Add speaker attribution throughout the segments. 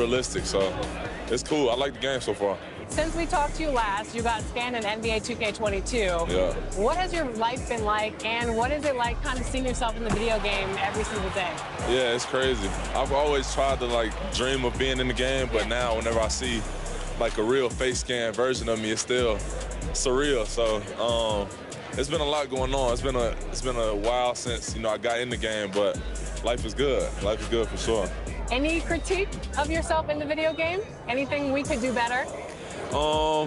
Speaker 1: realistic. So it's cool. I like the game so far.
Speaker 2: Since we talked to you last, you got scanned in NBA 2K22.
Speaker 1: Yeah.
Speaker 2: What has your life been like, and what is it like kind of seeing yourself in the video game every single day?
Speaker 1: Yeah, it's crazy. I've always tried to, like, dream of being in the game, but now whenever I see, like, a real face scan version of me, it's still surreal. So it's been a lot going on. It's been a while since, you know, I got in the game, but life is good. Life is good for sure.
Speaker 2: Any critique of yourself in the video game? Anything we could do better?
Speaker 1: I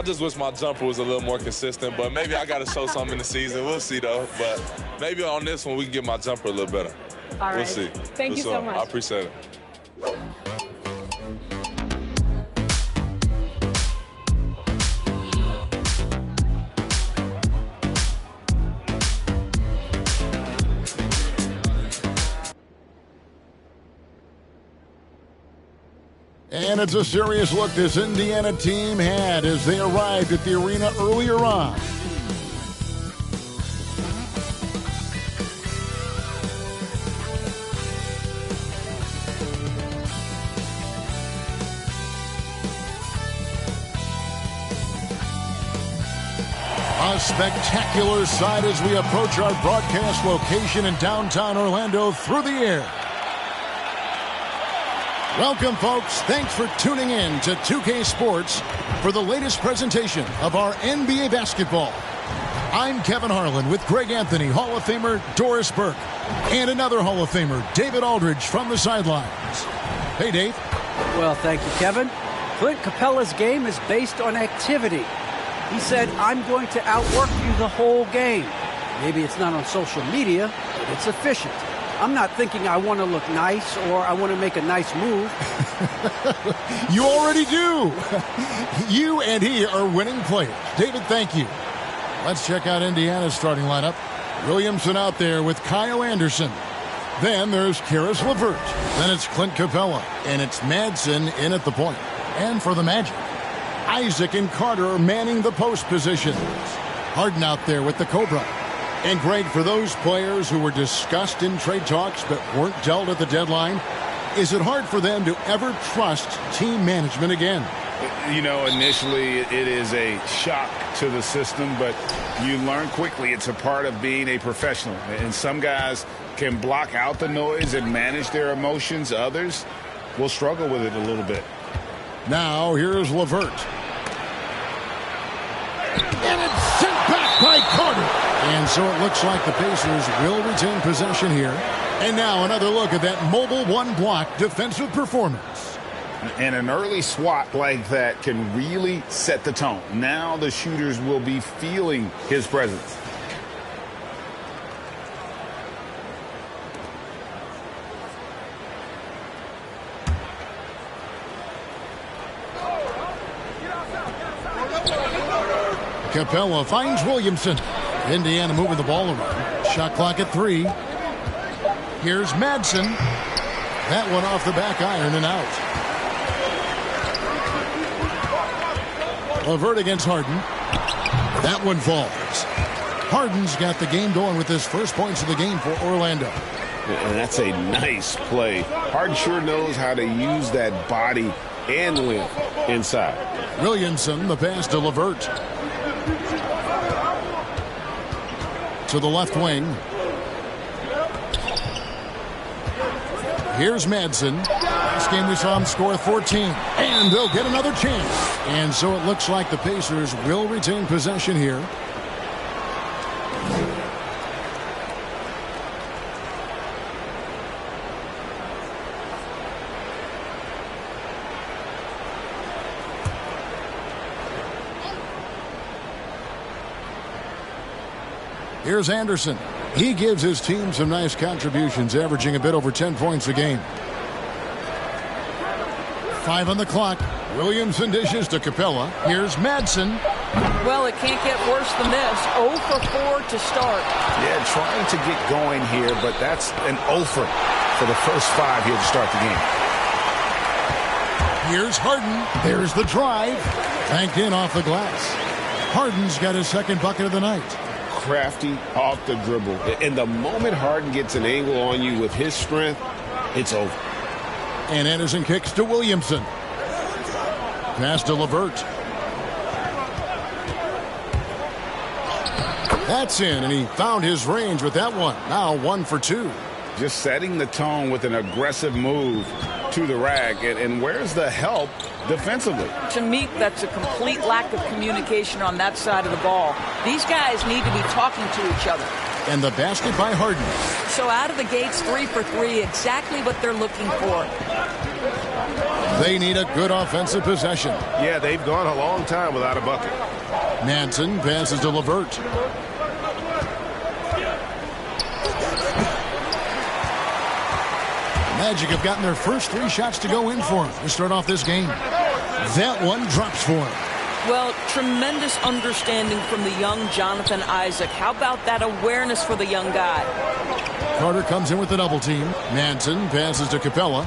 Speaker 1: just wish my jumper was a little more consistent, but maybe I got to show something in the season. We'll see, though. But maybe on this one, we can get my jumper a little better.
Speaker 2: All right.
Speaker 1: We'll see.
Speaker 2: Thank you so much.
Speaker 1: I appreciate it.
Speaker 3: And it's a serious look this Indiana team had as they arrived at the arena earlier on. A spectacular sight as we approach our broadcast location in downtown Orlando through the air. Welcome, folks. Thanks for tuning in to 2K Sports for the latest presentation of our NBA basketball. I'm Kevin Harlan with Greg Anthony, Hall of Famer Doris Burke, and another Hall of Famer, David Aldridge, from the sidelines. Hey, Dave.
Speaker 4: Well, thank you, Kevin. Clint Capella's game is based on activity. He said, I'm going to outwork you the whole game. Maybe it's not on social media, but it's efficient. I'm not thinking I want to look nice or I want to make a nice move.
Speaker 3: You already do. You and he are winning players. David, thank you. Let's check out Indiana's starting lineup. Williamson out there with Kyle Anderson. Then there's Karis LeVert. Then it's Clint Capella. And it's Madsen in at the point. And for the Magic, Isaac and Carter manning the post positions. Harden out there with the Cobra. And Greg, for those players who were discussed in trade talks but weren't dealt at the deadline, is it hard for them to ever trust team management again?
Speaker 5: You know, initially it is a shock to the system, but you learn quickly it's a part of being a professional. And some guys can block out the noise and manage their emotions. Others will struggle with it a little bit.
Speaker 3: Now here's LeVert. And it's sent back by Carter. And so it looks like the Pacers will retain possession here. And now another look at that mobile one-block defensive performance.
Speaker 5: And an early swat like that can really set the tone. Now the shooters will be feeling his presence.
Speaker 3: Capella finds Williamson. Indiana moving the ball around. Shot clock at 3. Here's Madsen. That one off the back iron and out. LeVert against Harden. That one falls. Harden's got the game going with his first points of the game for Orlando.
Speaker 5: And that's a nice play. Harden sure knows how to use that body and length inside.
Speaker 3: Williamson, the pass to LeVert. To the left wing. Here's Madsen. Last game we saw him score 14. And they'll get another chance. And so it looks like the Pacers will retain possession here. Here's Anderson. He gives his team some nice contributions, averaging a bit over 10 points a game. 5 on the clock. Williamson dishes to Capella. Here's Madsen.
Speaker 6: Well, it can't get worse than this. 0 for 4 to start.
Speaker 5: Yeah, trying to get going here, but that's an 0 for the first 5 here to start the game.
Speaker 3: Here's Harden. There's the drive. Banked in off the glass. Harden's got his second bucket of the night.
Speaker 5: Crafty off the dribble. And the moment Harden gets an angle on you with his strength, it's over.
Speaker 3: And Anderson kicks to Williamson. Pass to LeVert. That's in, and he found his range with that one. Now 1 for 2.
Speaker 5: Just setting the tone with an aggressive move to the rack. And where's the help defensively?
Speaker 6: To me, that's a complete lack of communication on that side of the ball. These guys need to be talking to each other.
Speaker 3: And the basket by Harden.
Speaker 6: So out of the gates, 3 for 3, exactly what they're looking for.
Speaker 3: They need a good offensive possession.
Speaker 7: Yeah, they've gone a long time without a bucket.
Speaker 3: Manson passes to LeVert. Magic have gotten their first 3 shots to go in for him to start off this game. That one drops for him.
Speaker 6: Well, tremendous understanding from the young Jonathan Isaac. How about that awareness for the young guy?
Speaker 3: Carter comes in with the double team. Manson passes to Capella.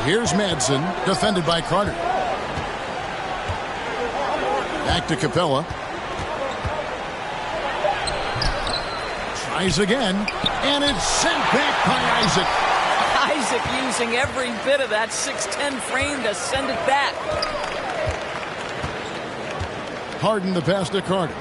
Speaker 3: Here's Manson, defended by Carter. Back to Capella. Tries again, and it's sent back by Isaac.
Speaker 6: Isaac using every bit of that 6'10 frame to send it back.
Speaker 3: Harden the pass to Carter.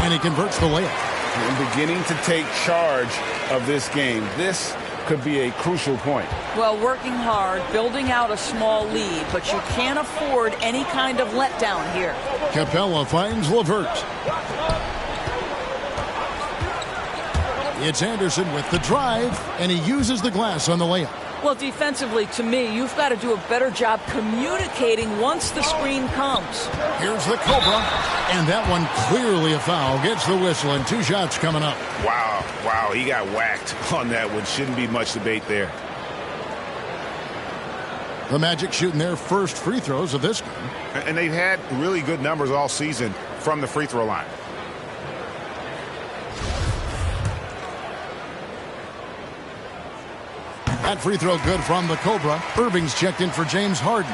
Speaker 3: And he converts the layup.
Speaker 5: And beginning to take charge of this game. This could be a crucial point.
Speaker 6: Well, working hard, building out a small lead, but you can't afford any kind of letdown here.
Speaker 3: Capella finds LeVert. It's Anderson with the drive, and he uses the glass on the layup.
Speaker 6: Well, defensively, to me, you've got to do a better job communicating once the screen comes.
Speaker 3: Here's the Cobra, and that one clearly a foul. Gets the whistle, and 2 shots coming up.
Speaker 5: Wow, he got whacked on that one. Shouldn't be much debate there.
Speaker 3: The Magic shooting their first free throws of this game.
Speaker 7: And they've had really good numbers all season from the free throw line.
Speaker 3: That free throw good from the Cobra. Irving's checked in for James Harden.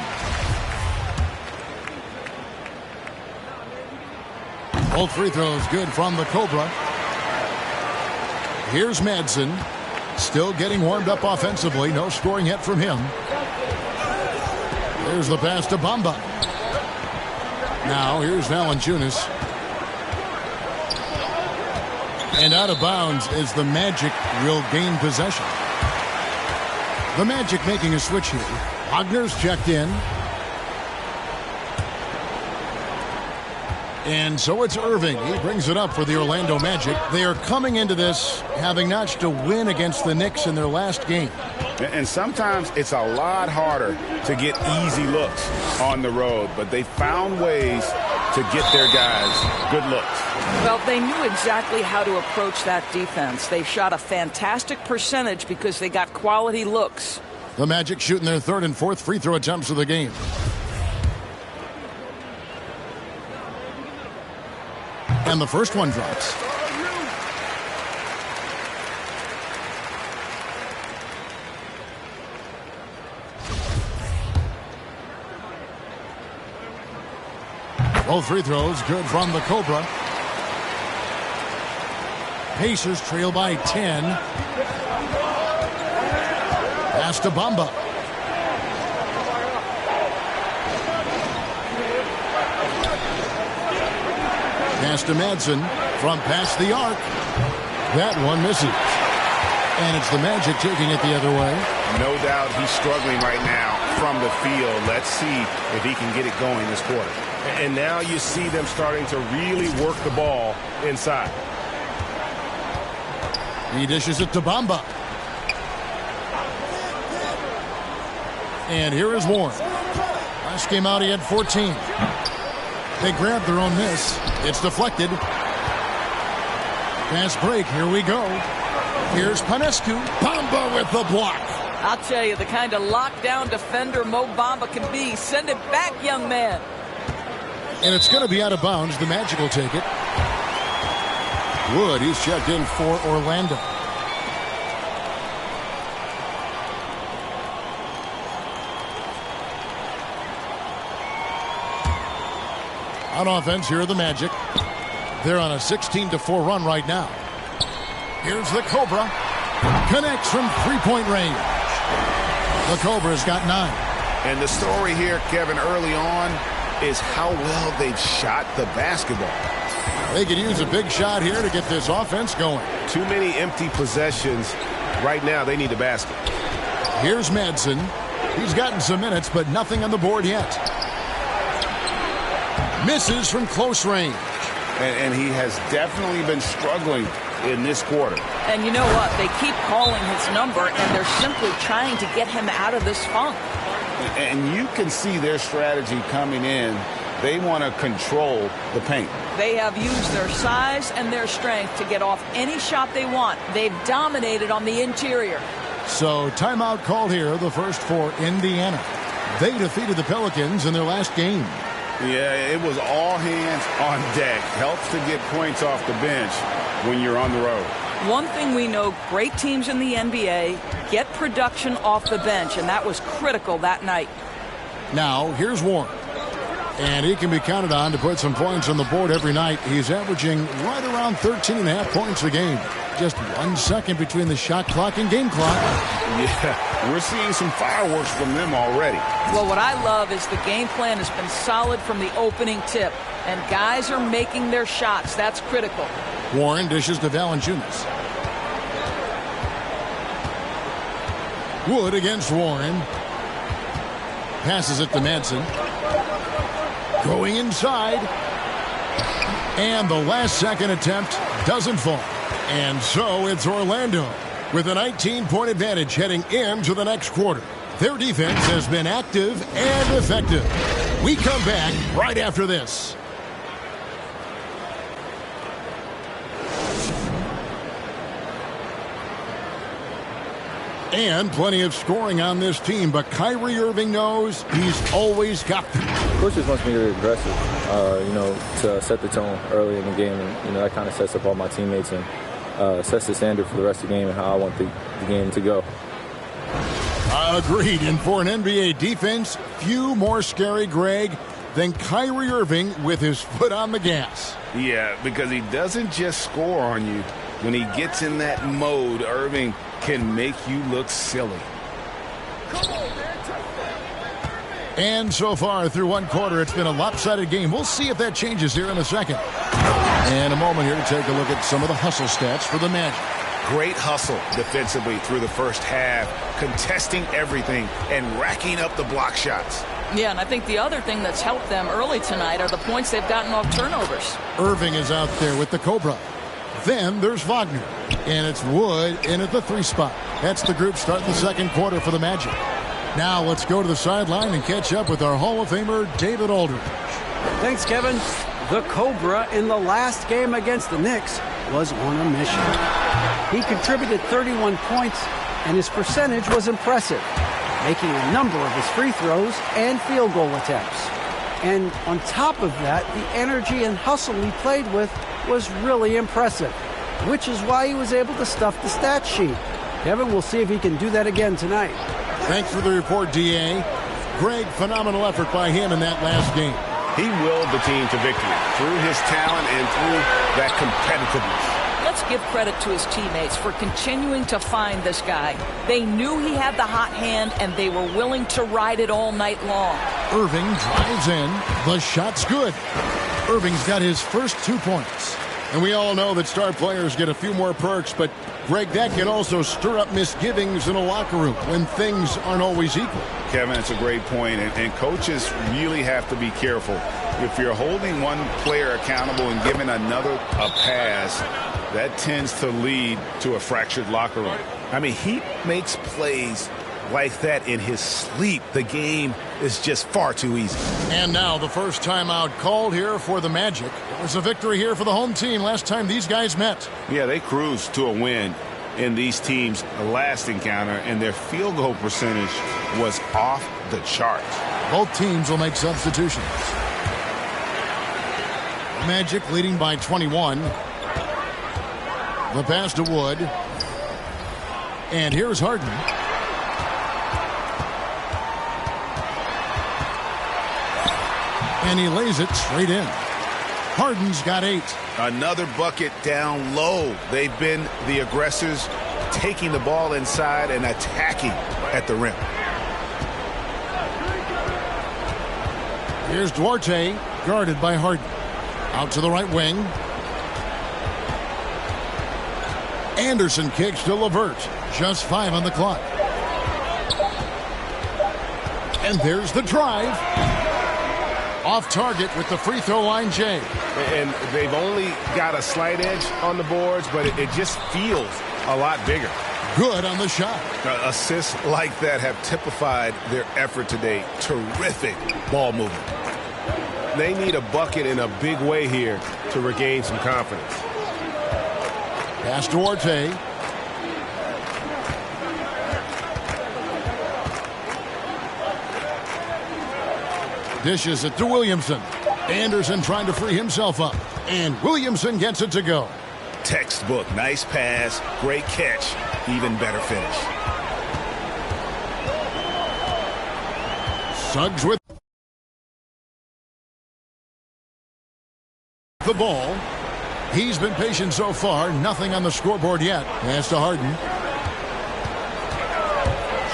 Speaker 3: Both free throws good from the Cobra. Here's Madsen. Still getting warmed up offensively. No scoring yet from him. There's the pass to Bamba. Now here's Valanciunas. And out of bounds as the Magic will gain possession. The Magic making a switch here. Wagner's checked in. And so it's Irving. He brings it up for the Orlando Magic. They are coming into this having notched a win against the Knicks in their last game.
Speaker 5: And sometimes it's a lot harder to get easy looks on the road, but they found ways to get their guys good looks.
Speaker 6: Well, they knew exactly how to approach that defense. They shot a fantastic percentage because they got quality looks.
Speaker 3: The Magic shooting their 3rd and 4th free throw attempts of the game. And the first one drops. Both free throws good from the Cobra. Pacers trail by 10. Pass to Bamba. Pass to Madsen from past the arc. That one misses. And it's the Magic taking it the other way.
Speaker 7: No doubt he's struggling right now from the field. Let's see if he can get it going this quarter. And now you see them starting to really work the ball inside.
Speaker 3: He dishes it to Bamba. And here is Warren. Last game out, he had 14. They grabbed their own miss. It's deflected. Fast break. Here we go. Here's Panescu. Bamba with the block.
Speaker 6: I'll tell you, the kind of lockdown defender Mo Bamba can be. Send it back, young man.
Speaker 3: And it's going to be out of bounds. The Magic will take it. Wood, he's checked in for Orlando. On offense, here are the Magic. They're on a 16-4 run right now. Here's the Cobra. Connects from three-point range. The Cobra's got 9.
Speaker 5: And the story here, Kevin, early on is how well they've shot the basketball.
Speaker 3: They could use a big shot here to get this offense going.
Speaker 7: Too many empty possessions. Right now, they need the basket.
Speaker 3: Here's Madsen. He's gotten some minutes, but nothing on the board yet. Misses from close range.
Speaker 5: And he has definitely been struggling in this quarter.
Speaker 6: And you know what? They keep calling his number, and they're simply trying to get him out of this funk.
Speaker 5: And you can see their strategy coming in. They want to control the paint.
Speaker 6: They have used their size and their strength to get off any shot they want. They've dominated on the interior.
Speaker 3: So timeout called here, the first for Indiana. They defeated the Pelicans in their last game.
Speaker 5: Yeah, it was all hands on deck. Helps to get points off the bench when you're on the road.
Speaker 6: One thing we know, great teams in the NBA get production off the bench, and that was critical that night.
Speaker 3: Now, here's Warren. And he can be counted on to put some points on the board every night. He's averaging right around 13.5 points a game. Just 1 second between the shot clock and game clock.
Speaker 5: Yeah, we're seeing some fireworks from them already.
Speaker 6: Well, what I love is the game plan has been solid from the opening tip. And guys are making their shots. That's critical.
Speaker 3: Warren dishes to Valanciunas. Wood against Warren. Passes it to Madsen. Going inside. And the last second attempt doesn't fall. And so it's Orlando with a 19-point advantage heading into the next quarter. Their defense has been active and effective. We come back right after this. And plenty of scoring on this team, but Kyrie Irving knows he's always got them.
Speaker 8: Coach just wants me to be aggressive, to set the tone early in the game. And, that kind of sets up all my teammates and sets the standard for the rest of the game and how I want the game to go.
Speaker 3: Agreed. And for an NBA defense, few more scary, Greg, than Kyrie Irving with his foot on the gas.
Speaker 5: Yeah, because he doesn't just score on you. When he gets in that mode, Irving can make you look silly.
Speaker 3: And so far through one quarter, it's been a lopsided game. We'll see if that changes here in a second. And a moment here to take a look at some of the hustle stats for the Magic.
Speaker 5: Great hustle defensively through the first half, contesting everything and racking up the block shots.
Speaker 6: Yeah, and I think the other thing that's helped them early tonight are the points they've gotten off turnovers.
Speaker 3: Irving is out there with the Cobra. Then there's Wagner. And it's Wood in at the 3 spot. That's the group starting the second quarter for the Magic. Now let's go to the sideline and catch up with our Hall of Famer, David Aldridge.
Speaker 4: Thanks, Kevin. The Cobra in the last game against the Knicks was on a mission. He contributed 31 points, and his percentage was impressive, making a number of his free throws and field goal attempts. And on top of that, the energy and hustle he played with was really impressive, which is why he was able to stuff the stat sheet. Kevin, we'll see if he can do that again tonight.
Speaker 3: Thanks for the report, D.A. Greg, phenomenal effort by him in that last game.
Speaker 7: He willed the team to victory through his talent and through that competitiveness.
Speaker 6: Let's give credit to his teammates for continuing to find this guy. They knew he had the hot hand, and they were willing to ride it all night long.
Speaker 3: Irving drives in. The shot's good. Irving's got his first 2 points. And we all know that star players get a few more perks, but, Greg, that can also stir up misgivings in a locker room when things aren't always equal.
Speaker 5: Kevin, it's a great point, and coaches really have to be careful. If you're holding one player accountable and giving another a pass, that tends to lead to a fractured locker room. I mean, he makes plays like that in his sleep. The game is just far too easy.
Speaker 3: And now the first timeout called here for the Magic. It was a victory here for the home team last time these guys met.
Speaker 5: Yeah, they cruised to a win in these teams' last encounter, and their field goal percentage was off the charts.
Speaker 3: Both teams will make substitutions. The Magic leading by 21. The pass to Wood. And here's Harden. And he lays it straight in. Harden's got 8.
Speaker 5: Another bucket down low. They've been the aggressors, taking the ball inside and attacking at the rim.
Speaker 3: Here's Duarte, guarded by Harden. Out to the right wing. Anderson kicks to LeVert. Just 5 on the clock. And there's the drive. Off target with the free throw line, Jay.
Speaker 7: And they've only got a slight edge on the boards, but it just feels a lot bigger.
Speaker 3: Good on the shot.
Speaker 5: Assists like that have typified their effort today. Terrific ball movement.
Speaker 7: They need a bucket in a big way here to regain some confidence.
Speaker 3: Pass to Duarte. Dishes it to Williamson. Anderson trying to free himself up. And Williamson gets it to go.
Speaker 5: Textbook. Nice pass. Great catch. Even better finish.
Speaker 3: Suggs with the ball. He's been patient so far. Nothing on the scoreboard yet. Pass to Harden.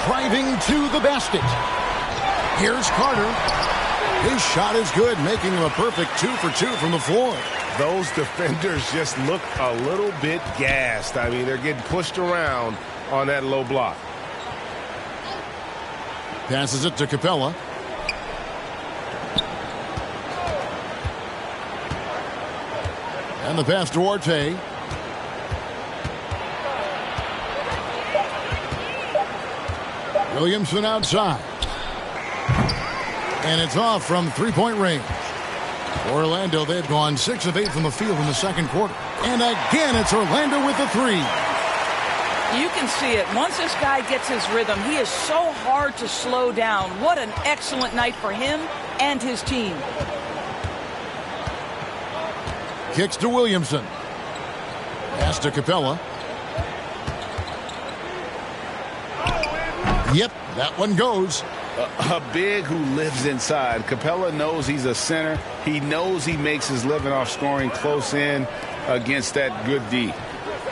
Speaker 3: Driving to the basket. Here's Carter. His shot is good, making him a perfect 2 for 2 from the floor.
Speaker 7: Those defenders just look a little bit gassed. I mean, they're getting pushed around on that low block.
Speaker 3: Passes it to Capella. And the pass to Duarte. Williamson outside. And it's off from three-point range. Orlando, they've gone 6 of 8 from the field in the second quarter. And again, it's Orlando with the 3.
Speaker 6: You can see it. Once this guy gets his rhythm, he is so hard to slow down. What an excellent night for him and his team.
Speaker 3: Kicks to Williamson. Pass to Capella. Yep, that one goes.
Speaker 5: A big who lives inside. Capella knows he's a center. He knows he makes his living off scoring close in against that good D.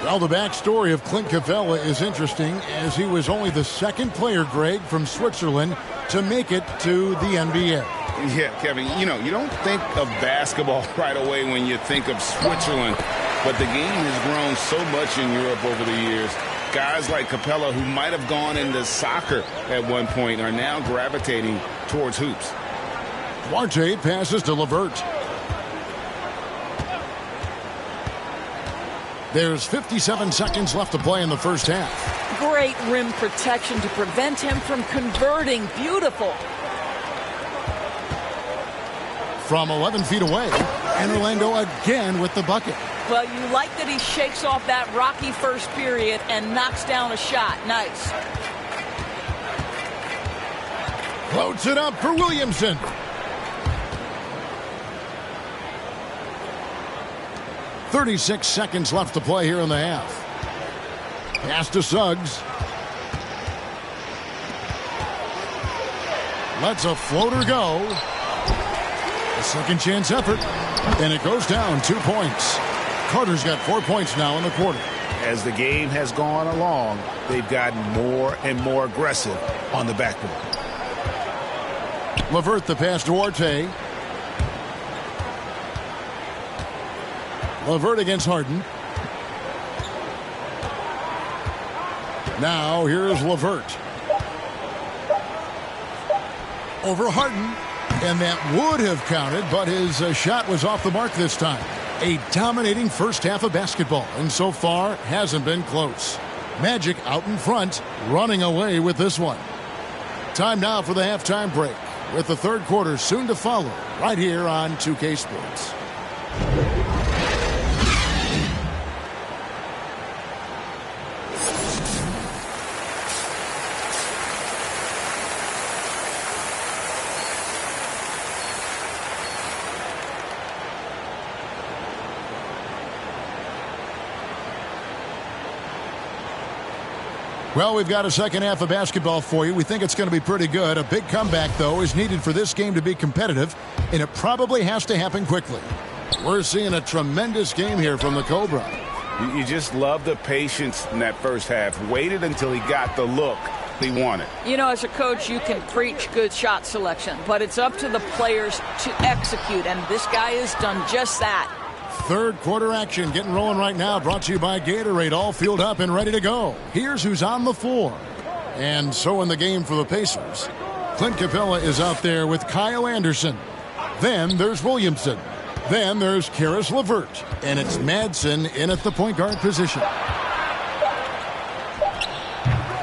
Speaker 3: Well, the backstory of Clint Capella is interesting, as he was only the second player, Greg, from Switzerland to make it to the NBA.
Speaker 5: Yeah, Kevin, you know, you don't think of basketball right away when you think of Switzerland, but the game has grown so much in Europe over the years. Guys like Capella, who might have gone into soccer at one point, are now gravitating towards hoops.
Speaker 3: Duarte passes to LeVert. There's 57 seconds left to play in the first half.
Speaker 6: Great rim protection to prevent him from converting. Beautiful.
Speaker 3: From 11 feet away, and Orlando again with the bucket.
Speaker 6: Well, you like that he shakes off that rocky first period and knocks down a shot. Nice.
Speaker 3: Floats it up for Williamson. .36 seconds left to play here in the half. Pass to Suggs. Lets a floater go. A second chance effort. And it goes down 2 points. Carter's got 4 points now in the quarter.
Speaker 5: As the game has gone along, they've gotten more and more aggressive on the backboard.
Speaker 3: LeVert the pass to Duarte. LeVert against Harden. Now here's LeVert. Over Harden. And that would have counted, but his shot was off the mark this time. A dominating first half of basketball, and so far hasn't been close. Magic out in front, running away with this one. Time now for the halftime break, with the third quarter soon to follow, right here on 2K Sports. Well, we've got a second half of basketball for you. We think it's going to be pretty good. A big comeback, though, is needed for this game to be competitive, and it probably has to happen quickly. We're seeing a tremendous game here from the Cobra.
Speaker 5: You just love the patience in that first half. Waited until he got the look he wanted.
Speaker 6: You know, as a coach, you can preach good shot selection, but it's up to the players to execute, and this guy has done just that.
Speaker 3: Third quarter action getting rolling right now, brought to you by Gatorade, all fueled up and ready to go. Here's who's on the floor. And so in the game for the Pacers, Clint Capella is out there with Kyle Anderson. Then there's Williamson. Then there's Karis LeVert. And it's Madsen in at the point guard position.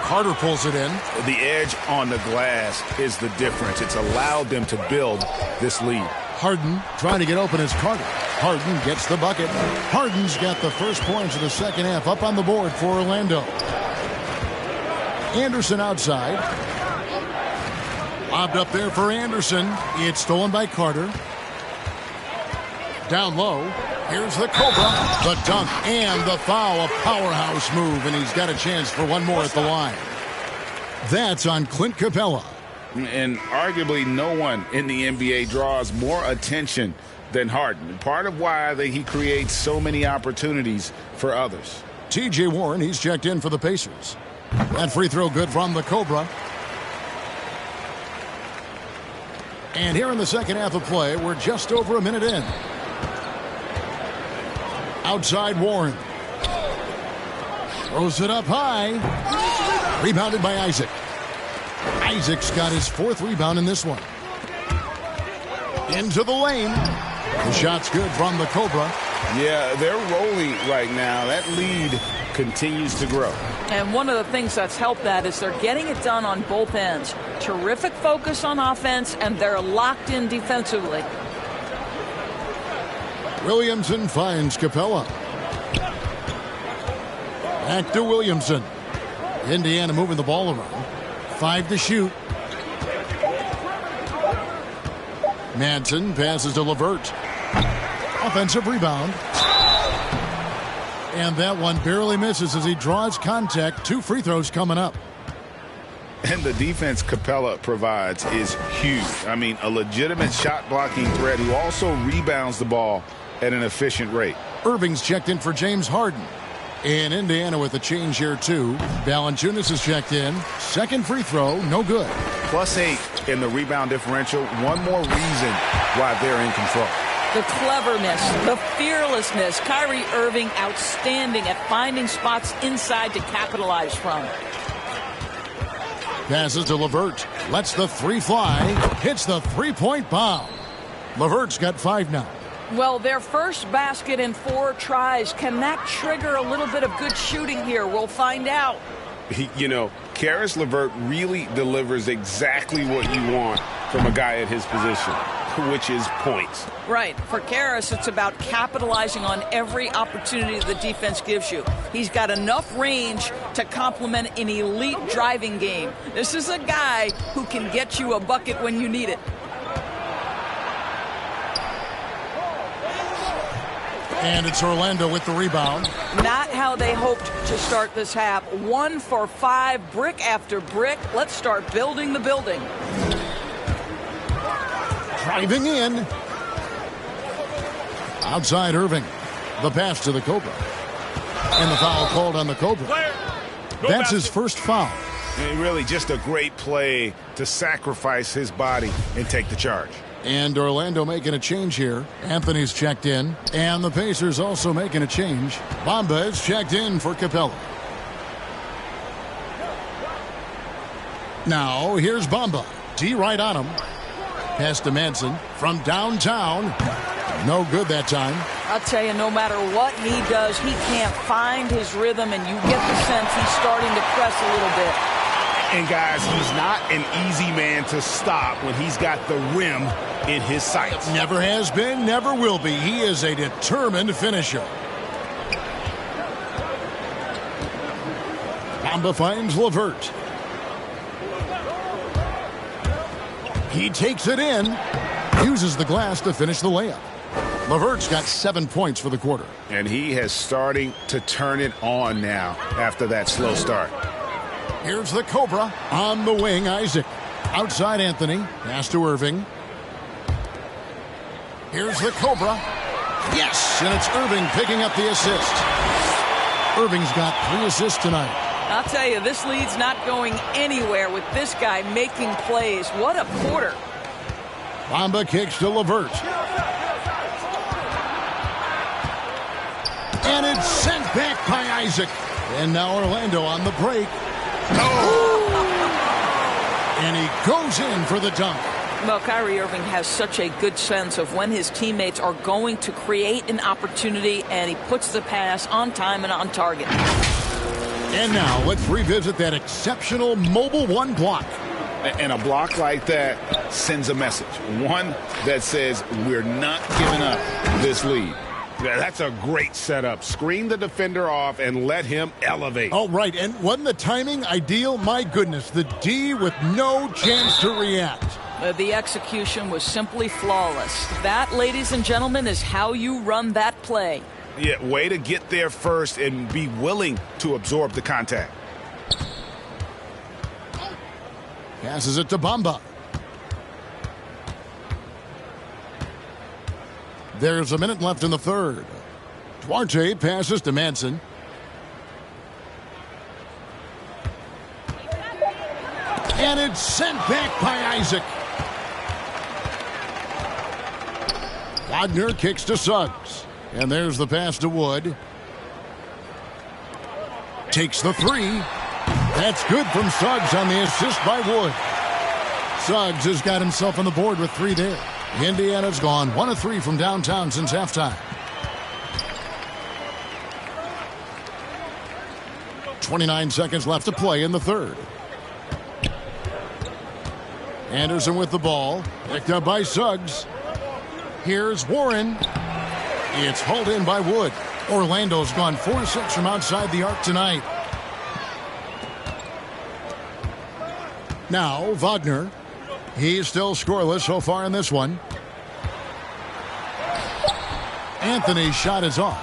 Speaker 3: Carter pulls it in.
Speaker 5: The edge on the glass is the difference. It's allowed them to build this lead.
Speaker 3: Harden trying to get open as Carter. Harden gets the bucket. Harden's got the first points of the second half up on the board for Orlando. Anderson outside. Lobbed up there for Anderson. It's stolen by Carter. Down low. Here's the Cobra. The dunk and the foul. A powerhouse move, and he's got a chance for one more at the line. That's on Clint Capella.
Speaker 5: And arguably no one in the NBA draws more attention than Harden. Part of why he creates so many opportunities for others.
Speaker 3: T.J. Warren, he's checked in for the Pacers. That free throw good from the Cobra. And here in the second half of play, we're just over a minute in. Outside Warren. Throws it up high. Rebounded by Isaac. Isaac's got his fourth rebound in this one. Into the lane. The shot's good from the Cobra.
Speaker 5: Yeah, they're rolling right now. That lead continues to grow.
Speaker 6: And one of the things that's helped that is they're getting it done on both ends. Terrific focus on offense, and they're locked in defensively.
Speaker 3: Williamson finds Capella. Back to Williamson. Indiana moving the ball around. 5 to shoot. Madsen passes to LeVert. Offensive rebound. And that one barely misses as he draws contact. 2 free throws coming up.
Speaker 5: And the defense Capella provides is huge. I mean, a legitimate shot blocking threat who also rebounds the ball at an efficient rate.
Speaker 3: Irving's checked in for James Harden. And Indiana with a change here, too. Valanciunas is checked in. Second free throw, no good.
Speaker 5: +8 in the rebound differential. One more reason why they're in control.
Speaker 6: The cleverness, the fearlessness. Kyrie Irving outstanding at finding spots inside to capitalize from.
Speaker 3: Passes to LeVert. Lets the three fly. Hits the three-point bomb. LeVert's got 5 now.
Speaker 6: Well, their first basket in 4 tries. Can that trigger a little bit of good shooting here? We'll find out.
Speaker 5: You know, Karis LeVert really delivers exactly what you want from a guy at his position, which is points.
Speaker 6: Right. For Karis, it's about capitalizing on every opportunity the defense gives you. He's got enough range to complement an elite driving game. This is a guy who can get you a bucket when you need it.
Speaker 3: And it's Orlando with the rebound.
Speaker 6: Not how they hoped to start this half. 1 for 5, brick after brick. Let's start building the building.
Speaker 3: Driving in. Outside Irving. The pass to the Cobra. And the foul called on the Cobra. That's his first foul.
Speaker 5: And really just a great play to sacrifice his body and take the charge.
Speaker 3: And Orlando making a change here. Anthony's checked in. And the Pacers also making a change. Bamba is checked in for Capella. Now, here's Bamba. D right on him. Pass to Madsen from downtown. No good that time.
Speaker 6: I'll tell you, no matter what he does, he can't find his rhythm, and you get the sense he's starting to press a little bit.
Speaker 5: And guys, he's not an easy man to stop when he's got the rim in his sights.
Speaker 3: Never has been, never will be. He is a determined finisher. Bamba finds LeVert. He takes it in. Uses the glass to finish the layup. LeVert's got 7 points for the quarter.
Speaker 5: And he has starting to turn it on now after that slow start.
Speaker 3: Here's the Cobra. On the wing, Isaac. Outside Anthony. Pass to Irving. Here's the Cobra. Yes, and it's Irving picking up the assist. Irving's got 3 assists tonight.
Speaker 6: I'll tell you, this lead's not going anywhere with this guy making plays. What a quarter.
Speaker 3: Bamba kicks to LeVert. And it's sent back by Isaac. And now Orlando on the break. And he goes in for the dunk.
Speaker 6: Well, Kyrie Irving has such a good sense of when his teammates are going to create an opportunity, and he puts the pass on time and on target.
Speaker 3: And now let's revisit that exceptional mobile 1 block.
Speaker 5: And a block like that sends a message. One that says we're not giving up this lead. Yeah, that's a great setup. Screen the defender off and let him elevate.
Speaker 3: Oh, right. And wasn't the timing ideal? My goodness, the D with no chance to react.
Speaker 6: The execution was simply flawless. That, ladies and gentlemen, is how you run that play.
Speaker 5: Yeah, way to get there first and be willing to absorb the contact.
Speaker 3: Passes it to Bamba. There's a minute left in the third. Duarte passes to Manson. And it's sent back by Isaac. Wagner kicks to Suggs. And there's the pass to Wood. Takes the 3. That's good from Suggs on the assist by Wood. Suggs has got himself on the board with 3 there. Indiana's gone 1 of 3 from downtown since halftime. 29 seconds left to play in the third. Anderson with the ball. Picked up by Suggs. Here's Warren. It's hauled in by Wood. Orlando's gone 4-6 from outside the arc tonight. Now, Wagner. He's still scoreless so far in this one. Anthony's shot is off.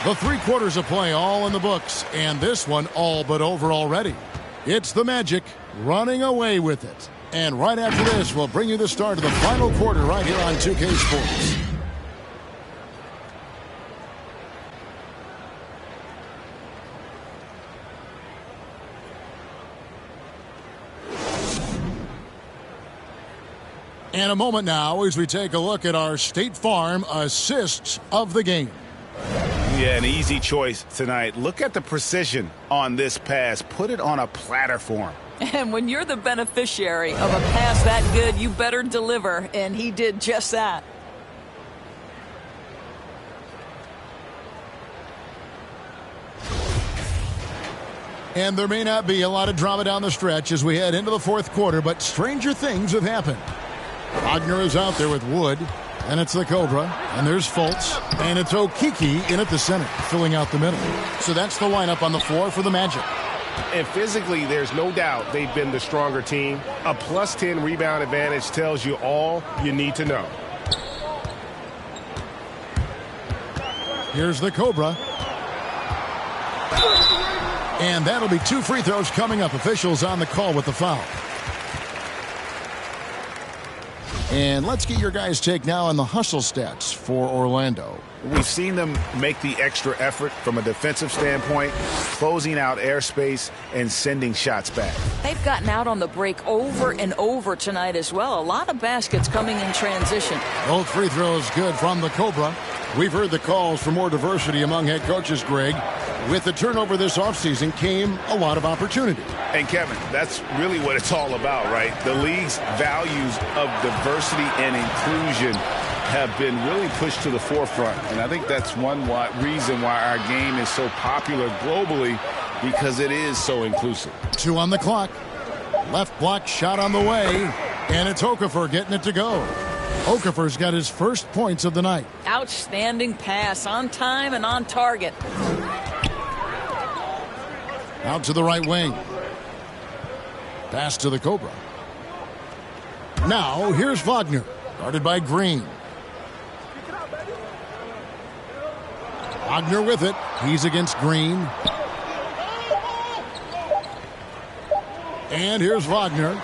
Speaker 3: The 3 quarters of play all in the books, and this one all but over already. It's the Magic running away with it. And right after this, we'll bring you the start of the final quarter right here on 2K Sports. And a moment now as we take a look at our State Farm assists of the game.
Speaker 5: Yeah, an easy choice tonight. Look at the precision on this pass. Put it on a platter for him.
Speaker 6: And when you're the beneficiary of a pass that good, you better deliver, and he did just that.
Speaker 3: And there may not be a lot of drama down the stretch as we head into the fourth quarter, but stranger things have happened. Wagner is out there with Wood, and it's the Cobra, and there's Fultz, and it's Okeke in at the center, filling out the middle. So that's the lineup on the floor for the Magic.
Speaker 7: And physically, there's no doubt they've been the stronger team. A plus 10 rebound advantage tells you all you need to know.
Speaker 3: Here's the Cobra. And that'll be 2 free throws coming up. Officials on the call with the foul. And let's get your guys' take now on the hustle stats for Orlando.
Speaker 5: We've seen them make the extra effort from a defensive standpoint, closing out airspace and sending shots back.
Speaker 6: They've gotten out on the break over and over tonight as well. A lot of baskets coming in transition.
Speaker 3: Both free throws good from the Cobra. We've heard the calls for more diversity among head coaches, Greg. With the turnover this offseason came a lot of opportunity.
Speaker 5: And Kevin, that's really what it's all about, right? The league's values of diversity and inclusion have been really pushed to the forefront. And I think that's one reason why our game is so popular globally, because it is so inclusive.
Speaker 3: 2 on the clock. Left block shot on the way. And it's Okafor getting it to go. Okafor's got his first points of the night.
Speaker 6: Outstanding pass, on time and on target.
Speaker 3: Out to the right wing. Pass to the Cobra. Now, here's Wagner. Guarded by Green. Wagner with it. He's against Green. And here's Wagner.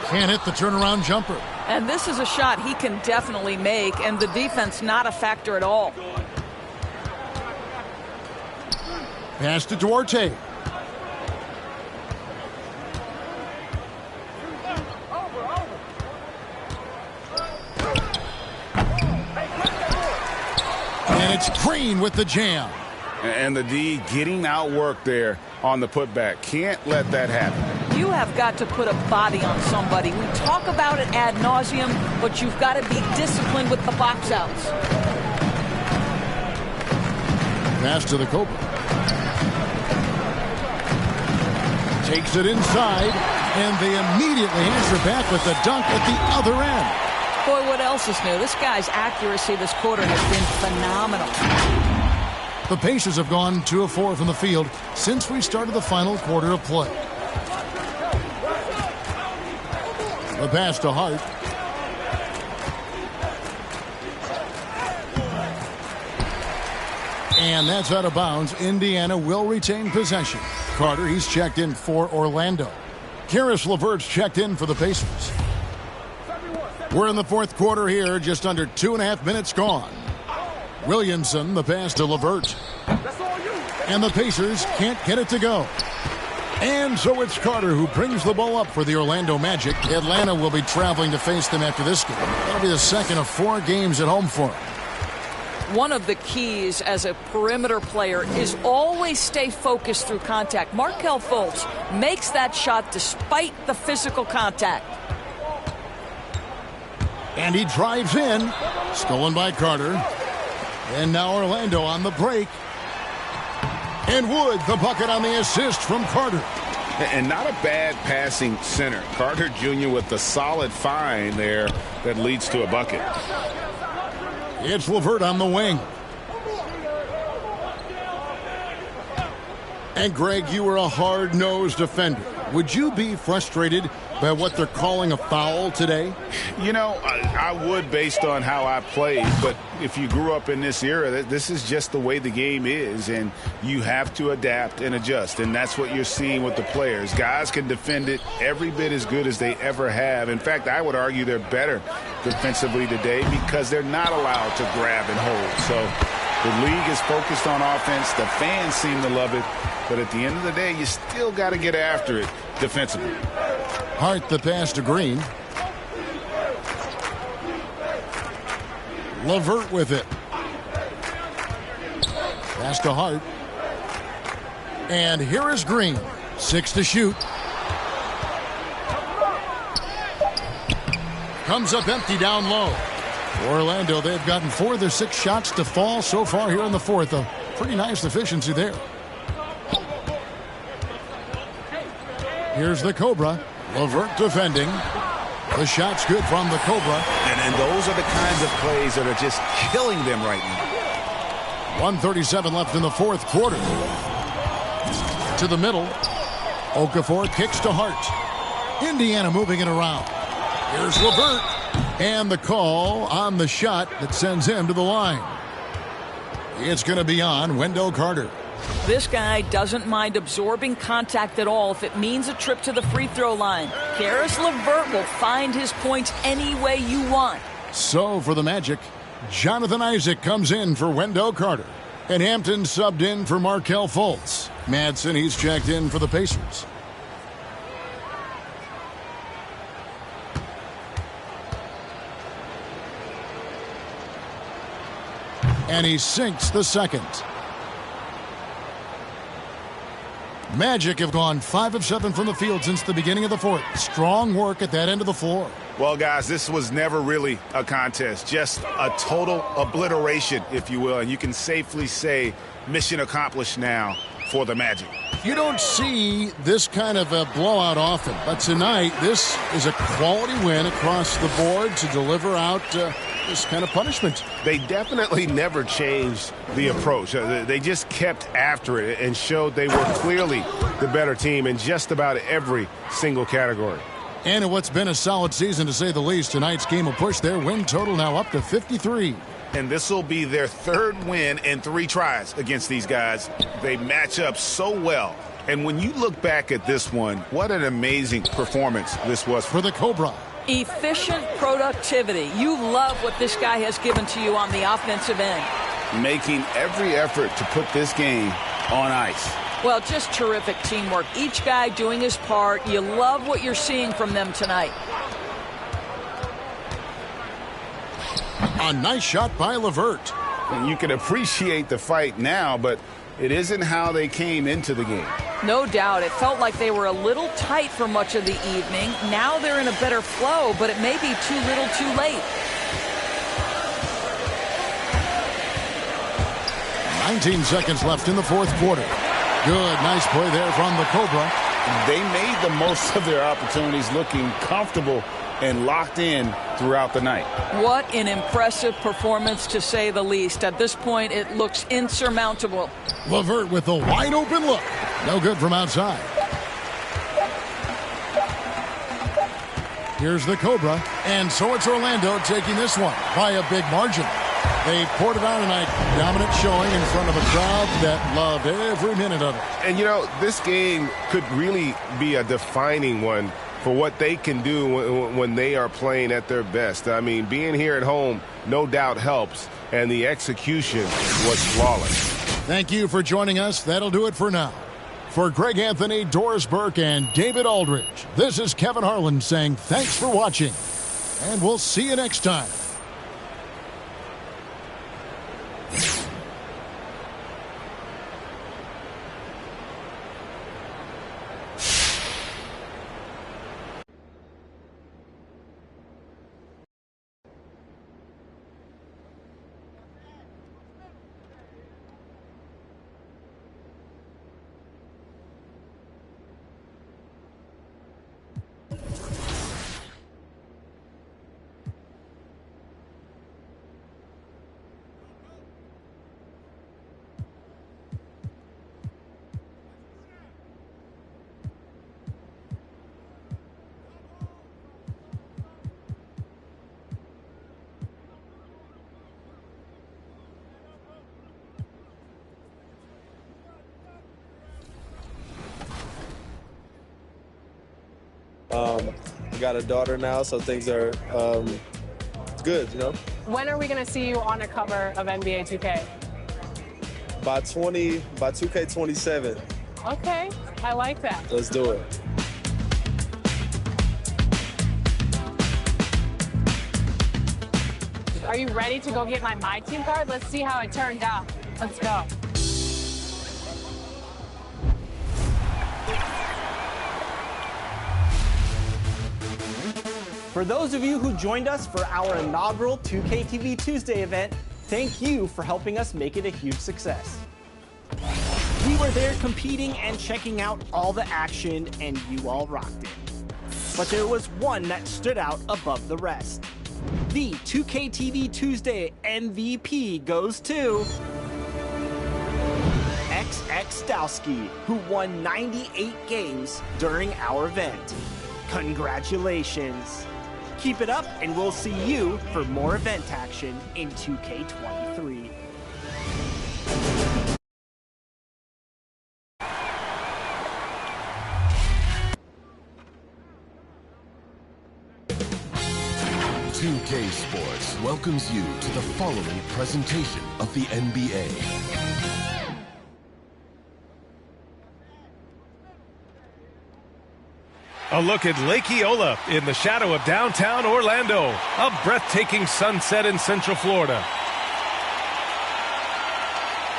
Speaker 3: Can't hit the turnaround jumper.
Speaker 6: And this is a shot he can definitely make, and the defense not a factor at all.
Speaker 3: Pass to Duarte. And it's Green with the jam.
Speaker 5: And the D getting outworked there on the putback. Can't let that happen.
Speaker 6: You have got to put a body on somebody. We talk about it ad nauseum, but you've got to be disciplined with the box outs.
Speaker 3: Pass to the Cobra. Takes it inside, and they immediately answer back with the dunk at the other end.
Speaker 6: Boy, what else is new? This guy's accuracy this quarter has been phenomenal.
Speaker 3: The Pacers have gone 2 of 4 from the field since we started the final quarter of play. The pass to Hart. And that's out of bounds. Indiana will retain possession. Carter, he's checked in for Orlando. Karis LeVert's checked in for the Pacers. We're in the fourth quarter here, just under 2.5 minutes gone. Williamson, the pass to LeVert. And the Pacers can't get it to go. And so it's Carter who brings the ball up for the Orlando Magic. Atlanta will be traveling to face them after this game. That'll be the second of 4 games at home for them.
Speaker 6: One of the keys as a perimeter player is always stay focused through contact. Markelle Fultz makes that shot despite the physical contact.
Speaker 3: And he drives in. Stolen by Carter. And now Orlando on the break. And Wood, the bucket on the assist from Carter.
Speaker 5: And not a bad passing center. Carter Jr. with the solid find there that leads to a bucket.
Speaker 3: It's LeVert on the wing. And Greg, you were a hard-nosed defender. Would you be frustrated by what they're calling a foul today?
Speaker 5: You know, I would based on how I played, but if you grew up in this era, this is just the way the game is, and you have to adapt and adjust, and that's what you're seeing with the players. Guys can defend it every bit as good as they ever have. In fact, I would argue they're better defensively today because they're not allowed to grab and hold. So the league is focused on offense. The fans seem to love it, but at the end of the day, you still got to get after it defensively.
Speaker 3: Hart, the pass to Green. LeVert with it. Pass to Hart. And here is Green. 6 to shoot. Comes up empty down low. Orlando, they've gotten 4 of their 6 shots to fall so far here in the fourth. A pretty nice efficiency there. Here's the Cobra. LeVert defending. The shot's good from the Cobra.
Speaker 5: And those are the kinds of plays that are just killing them right now.
Speaker 3: 1:37 left in the fourth quarter. To the middle. Okafor kicks to Hart. Indiana moving it around. Here's LeVert. And the call on the shot that sends him to the line. It's going to be on Wendell Carter.
Speaker 6: This guy doesn't mind absorbing contact at all if it means a trip to the free throw line. Karis LeVert will find his points any way you want.
Speaker 3: So for the Magic, Jonathan Isaac comes in for Wendell Carter. And Hampton subbed in for Markelle Fultz. Madsen, he's checked in for the Pacers. And he sinks the second. Magic have gone 5 of 7 from the field since the beginning of the fourth. Strong work at that end of the floor.
Speaker 5: Well, guys, this was never really a contest. Just a total obliteration, if you will. And you can safely say mission accomplished now for the Magic.
Speaker 3: You don't see this kind of a blowout often. But tonight, this is a quality win across the board to deliver out this kind of punishment.
Speaker 7: They definitely never changed the approach. They just kept after it and showed they were clearly the better team in just about every single category.
Speaker 3: And in what's been a solid season, to say the least, tonight's game will push their win total now up to 53.
Speaker 5: And this will be their 3rd win in 3 tries against these guys. They match up so well And when you look back at this one, what an amazing performance this was
Speaker 3: for the Cobra.
Speaker 6: Efficient productivity. You love what this guy has given to you on the offensive end.
Speaker 5: Making every effort to put this game on ice.
Speaker 6: Well, just terrific teamwork. Each guy doing his part. You love what you're seeing from them tonight.
Speaker 3: A nice shot by LeVert.
Speaker 5: And you can appreciate the fight now, but it isn't how they came into the game.
Speaker 6: No doubt. It felt like they were a little tight for much of the evening. Now they're in a better flow, but it may be too little too late.
Speaker 3: 19 seconds left in the fourth quarter. Good, nice play there from the Cobra.
Speaker 5: They made the most of their opportunities, looking comfortable and locked in throughout the night.
Speaker 6: What an impressive performance, to say the least. At this point, it looks insurmountable.
Speaker 3: LeVert with a wide open look. No good from outside. Here's the Cobra. And so it's Orlando taking this one by a big margin. They poured it on tonight. Dominant showing in front of a crowd that loved every minute of it.
Speaker 7: And, you know, this game could really be a defining one for what they can do when they are playing at their best. I mean, being here at home no doubt helps, and the execution was flawless.
Speaker 3: Thank you for joining us. That'll do it for now. For Greg Anthony, Doris Burke, and David Aldridge, this is Kevin Harlan saying thanks for watching, and we'll see you next time.
Speaker 9: Got a daughter now, so things are good, you know.
Speaker 2: When are we going to see you on a cover of NBA 2K?
Speaker 9: By 2K27.
Speaker 2: Okay, I like that.
Speaker 9: Let's do it.
Speaker 2: Are you ready to go get my team card? Let's see how it turned out. Let's go.
Speaker 10: For those of you who joined us for our inaugural 2K TV Tuesday event, thank you for helping us make it a huge success. We were there competing and checking out all the action, and you all rocked it. But there was one that stood out above the rest. The 2K TV Tuesday MVP goes to XX Dowski, who won 98 games during our event. Congratulations. Keep it up, and we'll see you for more event action in 2K23.
Speaker 11: .2K Sports welcomes you to the following presentation of the NBA.
Speaker 12: A look at Lake Eola in the shadow of downtown Orlando. A breathtaking sunset in Central Florida.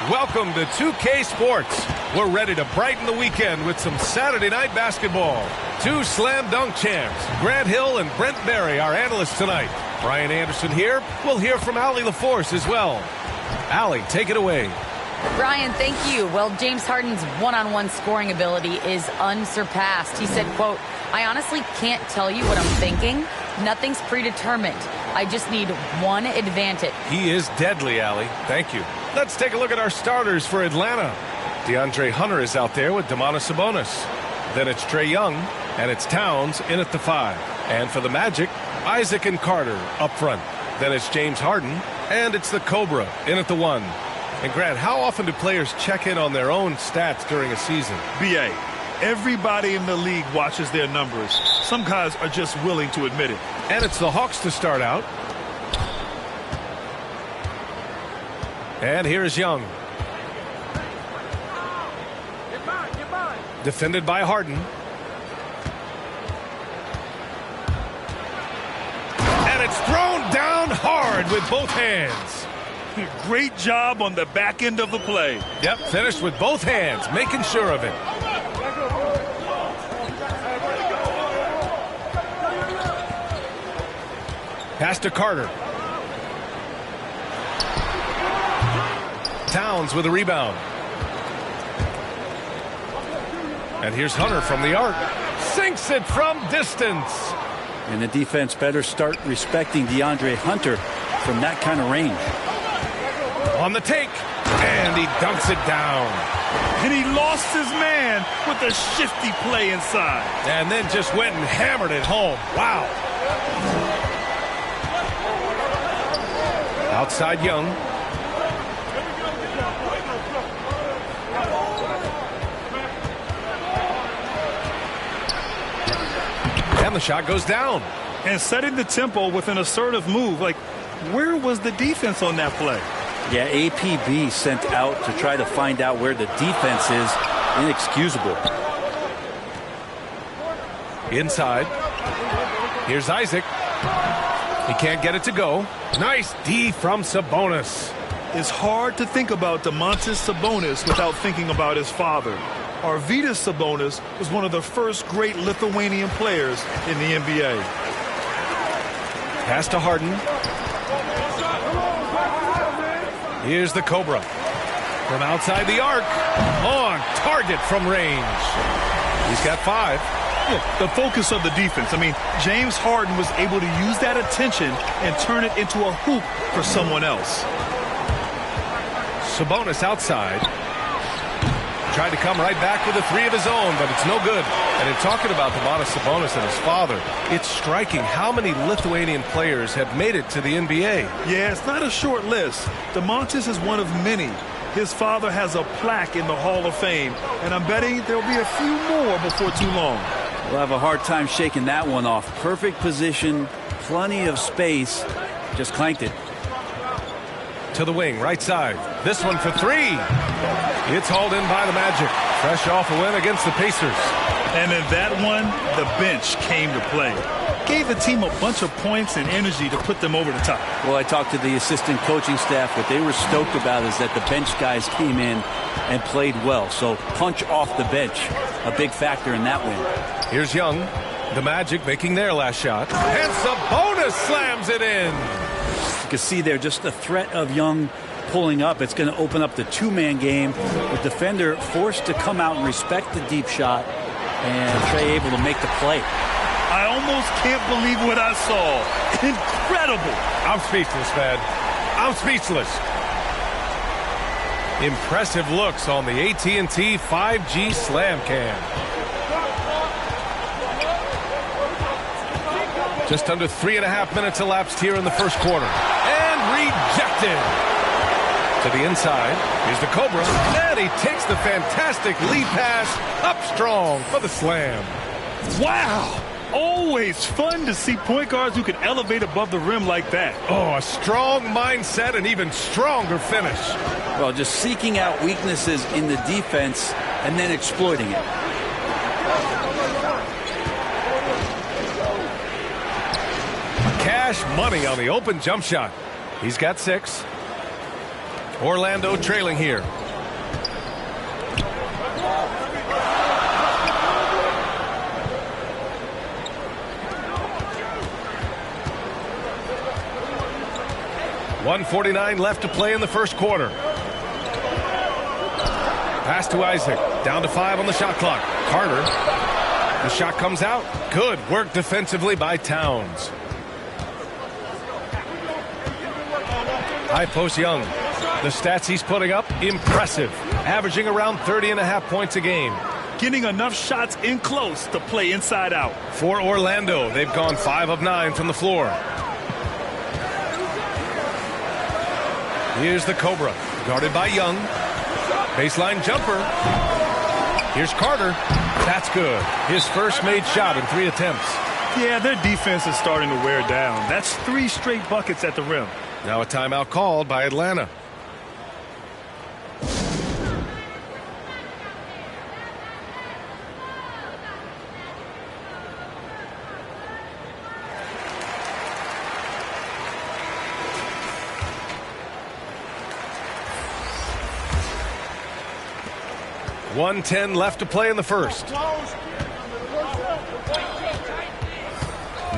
Speaker 12: Welcome to 2K Sports. We're ready to brighten the weekend with some Saturday night basketball. Two slam dunk champs, Grant Hill and Brent Berry, our analysts tonight. Brian Anderson here. We'll hear from Allie LaForce as well. Allie, take it away.
Speaker 13: Brian, thank you. Well, James Harden's one-on-one scoring ability is unsurpassed. He said, quote, "I honestly can't tell you what I'm thinking. Nothing's predetermined. I just need one advantage."
Speaker 12: He is deadly, Allie. Thank you. Let's take a look at our starters for Atlanta. DeAndre Hunter is out there with Domantas Sabonis. Then it's Trae Young, and it's Towns in at the 5. And for the Magic, Isaac and Carter up front. Then it's James Harden, and it's the Cobra in at the 1. And Grant, how often do players check in on their own stats during a season?
Speaker 14: BA, everybody in the league watches their numbers. Some guys are just willing to admit it.
Speaker 12: And it's the Hawks to start out. And here's Young. Defended by Harden. And it's thrown down hard with both hands.
Speaker 14: Great job on the back end of the play.
Speaker 12: Yep, finished with both hands, making sure of it. Pass to Carter. Towns with a rebound. And here's Hunter from the arc. Sinks it from distance.
Speaker 4: And the defense better start respecting DeAndre Hunter from that kind of range.
Speaker 12: On the take. And he dunks it down.
Speaker 14: And he lost his man with a shifty play inside.
Speaker 12: And then just went and hammered it home. Wow. Outside Young. And the shot goes down.
Speaker 14: And setting the tempo with an assertive move. Like, where was the defense on that play?
Speaker 4: Yeah, APB sent out to try to find out where the defense is. Inexcusable.
Speaker 12: Inside. Here's Isaac. He can't get it to go. Nice D from Sabonis.
Speaker 14: It's hard to think about Domantas Sabonis without thinking about his father. Arvydas Sabonis was one of the first great Lithuanian players in the NBA.
Speaker 12: Pass to Harden. Here's the Cobra. From outside the arc. On target from range. He's got 5.
Speaker 14: Yeah, the focus of the defense. I mean, James Harden was able to use that attention and turn it into a hoop for someone else.
Speaker 12: Sabonis outside. Tried to come right back with a 3 of his own, but it's no good. And in talking about Domantas Sabonis and his father, it's striking how many Lithuanian players have made it to the NBA.
Speaker 14: Yeah, it's not a short list. Domantas is one of many. His father has a plaque in the Hall of Fame, and I'm betting there'll be a few more before too long.
Speaker 4: We'll have a hard time shaking that one off. Perfect position, plenty of space. Just clanked it.
Speaker 12: To the wing, right side. This one for 3. It's hauled in by the Magic. Fresh off a win against the Pacers.
Speaker 14: And in that one, the bench came to play. Gave the team a bunch of points and energy to put them over the top.
Speaker 4: Well, I talked to the assistant coaching staff. What they were stoked about is that the bench guys came in and played well. So punch off the bench, a big factor in that win.
Speaker 12: Here's Young. The Magic making their last shot. And Sabonis slams it in.
Speaker 4: You can see there just the threat of Young pulling up. It's going to open up the 2-man game. The defender forced to come out and respect the deep shot. And Trey able to make the play.
Speaker 14: I almost can't believe what I saw. Incredible.
Speaker 12: I'm speechless, man. I'm speechless. Impressive looks on the AT&T 5G Slam Cam. Just under 3.5 minutes elapsed here in the first quarter. And rejected. To the inside. Here's the Cobra. And he takes the fantastic lead pass up strong for the slam.
Speaker 14: Wow. Always fun to see point guards who can elevate above the rim like that.
Speaker 12: Oh, a strong mindset and even stronger finish.
Speaker 4: Well, just seeking out weaknesses in the defense and then exploiting it.
Speaker 12: Cash money on the open jump shot. He's got 6. Orlando trailing here. .149 left to play in the first quarter. Pass to Isaac. Down to 5 on the shot clock. Carter. The shot comes out. Good work defensively by Towns. High post Young. The stats he's putting up, impressive. Averaging around 30.5 points a game.
Speaker 14: Getting enough shots in close to play inside out.
Speaker 12: For Orlando, they've gone 5 of 9 from the floor. Here's the Cobra. Guarded by Young. Baseline jumper. Here's Carter. That's good. His first made shot in 3 attempts.
Speaker 14: Yeah, their defense is starting to wear down. That's 3 straight buckets at the rim.
Speaker 12: Now a timeout called by Atlanta. .110 left to play in the first.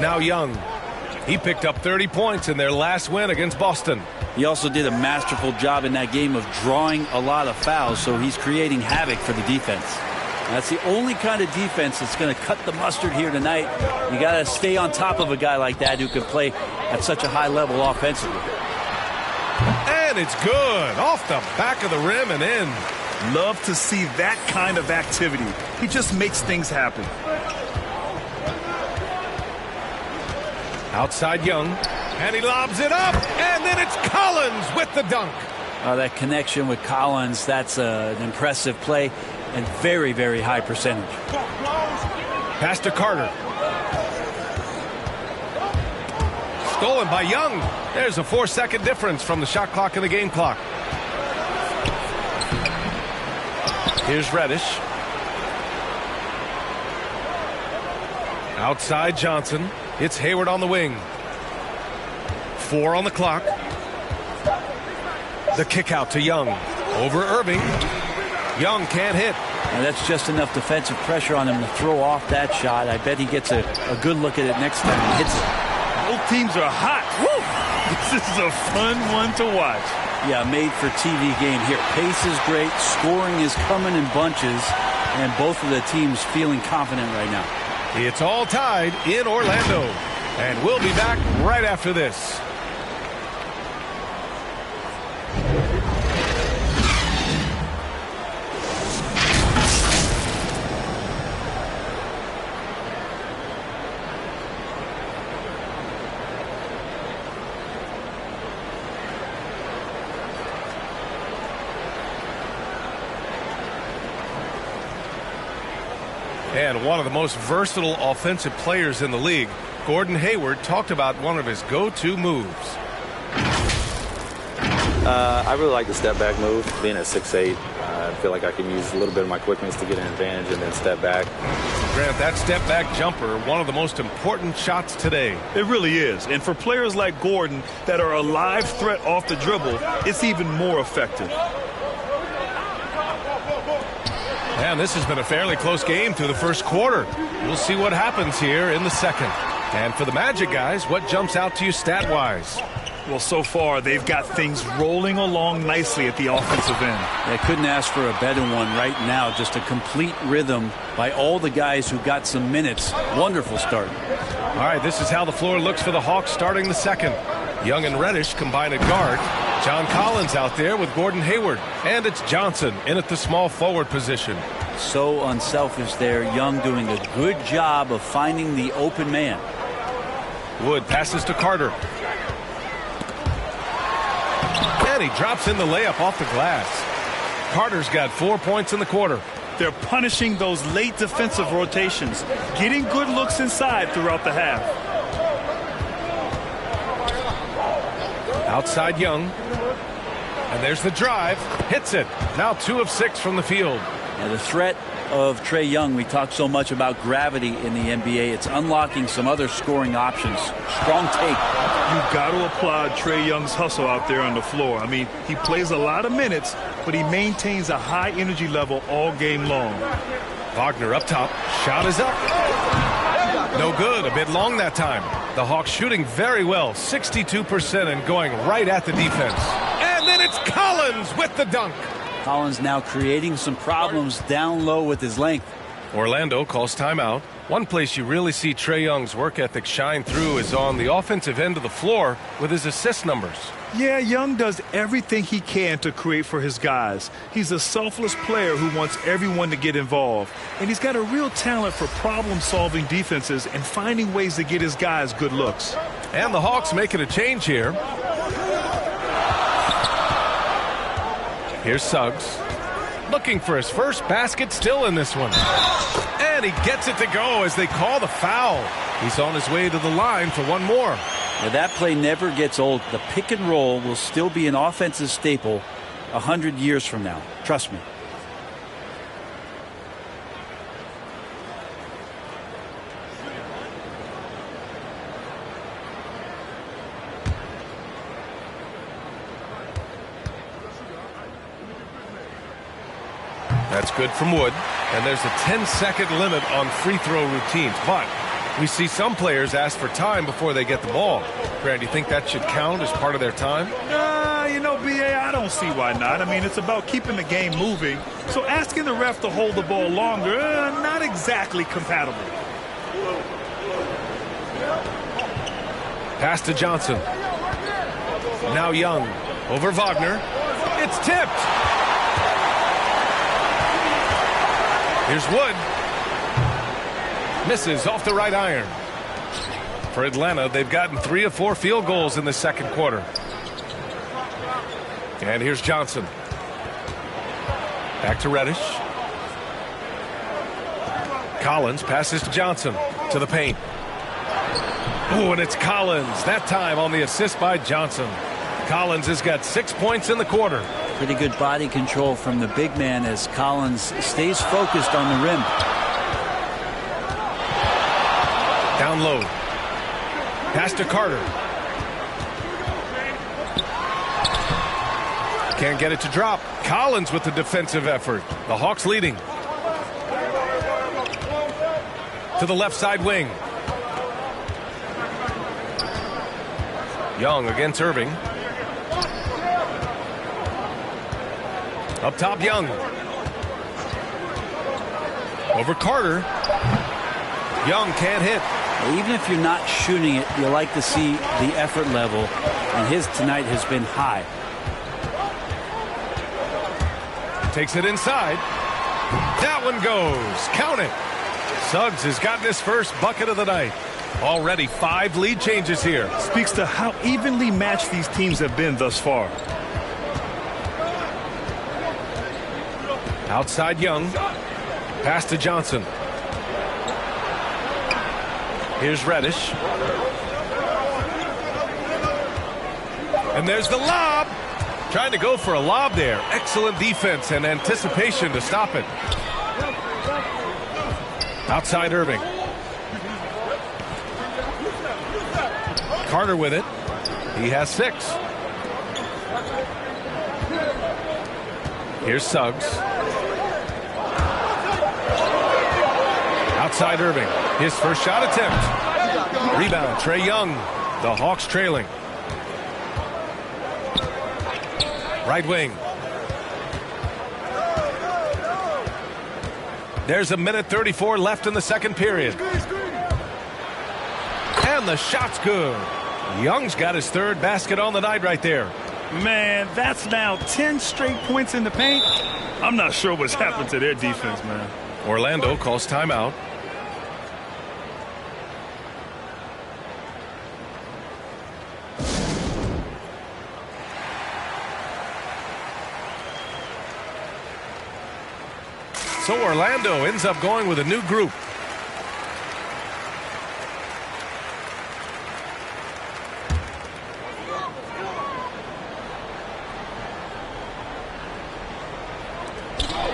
Speaker 12: Now Young. He picked up 30 points in their last win against Boston.
Speaker 15: He also did a masterful job in that game of drawing a lot of fouls, so he's creating havoc for the defense. That's the only kind of defense that's going to cut the mustard here tonight. You got to stay on top of a guy like that who can play at such a high level offensively.
Speaker 12: And it's good. Off the back of the rim and in.
Speaker 14: Love to see that kind of activity. He just makes things happen.
Speaker 12: Outside Young, and he lobs it up, and then it's Collins with the dunk.
Speaker 15: That connection with Collins, that's an impressive play and very, very high percentage.
Speaker 12: Pass to Carter. Stolen by Young. There's a 4-second difference from the shot clock and the game clock. Here's Reddish. Outside Johnson. It's Hayward on the wing. 4 on the clock. The kick out to Young. Over Irving. Young can't hit.
Speaker 15: And that's just enough defensive pressure on him to throw off that shot. I bet he gets a good look at it next time he hits it.
Speaker 14: Both teams are hot. Woo! This is a fun one to watch.
Speaker 15: Yeah, made for TV game here. Pace is great. Scoring is coming in bunches. And both of the teams feeling confident right now.
Speaker 12: It's all tied in Orlando. And we'll be back right after this. And one of the most versatile offensive players in the league, Gordon Hayward, talked about one of his go-to moves.
Speaker 8: I really like the step-back move. Being at 6'8", I feel like I can use a little bit of my quickness to get an advantage and then step back.
Speaker 12: Grant, that step-back jumper, one of the most important shots today.
Speaker 14: It really is. And for players like Gordon that are a live threat off the dribble, it's even more effective.
Speaker 12: And this has been a fairly close game through the first quarter. We'll see what happens here in the second. And for the Magic guys, what jumps out to you stat-wise?
Speaker 14: Well, so far, they've got things rolling along nicely at the offensive end.
Speaker 15: They couldn't ask for a better one right now. Just a complete rhythm by all the guys who got some minutes. Wonderful start.
Speaker 12: All right, this is how the floor looks for the Hawks starting the second. Young and Reddish combine at guard. John Collins out there with Gordon Hayward. And it's Johnson in at the small forward position.
Speaker 15: So unselfish there. Young doing a good job of finding the open man.
Speaker 12: Wood passes to Carter. And he drops in the layup off the glass. Carter's got 4 points in the quarter.
Speaker 14: They're punishing those late defensive rotations, getting good looks inside throughout the half.
Speaker 12: Outside Young. And there's the drive. Hits it. Now 2 of 6 from the field.
Speaker 15: And the threat of Trae Young, we talk so much about gravity in the NBA. It's unlocking some other scoring options. Strong take.
Speaker 14: You've got to applaud Trae Young's hustle out there on the floor. I mean, he plays a lot of minutes, but he maintains a high energy level all game long.
Speaker 12: Wagner up top. Shot is up. No good. A bit long that time. The Hawks shooting very well. 62% and going right at the defense. And then it's Collins with the dunk.
Speaker 15: Collins now creating some problems down low with his length.
Speaker 12: Orlando calls timeout. One place you really see Trae Young's work ethic shine through is on the offensive end of the floor with his assist numbers.
Speaker 14: Yeah, Young does everything he can to create for his guys. He's a selfless player who wants everyone to get involved. And he's got a real talent for problem-solving defenses and finding ways to get his guys good looks.
Speaker 12: And the Hawks making a change here. Here's Suggs. Looking for his first basket, still in this one. And he gets it to go as they call the foul. He's on his way to the line for one more.
Speaker 15: Now that play never gets old. The pick and roll will still be an offensive staple 100 years from now. Trust me.
Speaker 12: That's good from Wood. And there's a 10-second limit on free throw routines. But we see some players ask for time before they get the ball. Grant, do you think that should count as part of their time?
Speaker 14: You know, B.A., I don't see why not. I mean, it's about keeping the game moving. So asking the ref to hold the ball longer, not exactly compatible.
Speaker 12: Pass to Johnson. Now Young. Over Wagner. It's tipped. Here's Wood. Misses off the right iron. For Atlanta, they've gotten 3 of 4 field goals in the second quarter. And here's Johnson. Back to Reddish. Collins passes to Johnson to the paint. Oh, and it's Collins. That time on the assist by Johnson. Collins has got 6 points in the quarter.
Speaker 15: Pretty good body control from the big man as Collins stays focused on the rim.
Speaker 12: Down low. Pass to Carter. Can't get it to drop. Collins with the defensive effort. The Hawks leading. To the left side wing. Young against Irving. Up top, Young. Over Carter. Young can't hit.
Speaker 15: Even if you're not shooting it, you like to see the effort level, and his tonight has been high.
Speaker 12: Takes it inside. That one goes. Count it. Suggs has gotten his first bucket of the night. Already 5 lead changes here.
Speaker 14: Speaks to how evenly matched these teams have been thus far.
Speaker 12: Outside Young. Pass to Johnson. Here's Reddish. And there's the lob. Trying to go for a lob there. Excellent defense and anticipation to stop it. Outside Irving. Carter with it. He has 6. Here's Suggs. Outside Irving. His first shot attempt. Rebound, Trae Young. The Hawks trailing. Right wing. There's a minute 34 left in the second period. And the shot's good. Young's got his 3rd basket on the night right there.
Speaker 14: Man, that's now 10 straight points in the paint. I'm not sure what's happened to their defense, man.
Speaker 12: Orlando calls timeout. So Orlando ends up going with a new group.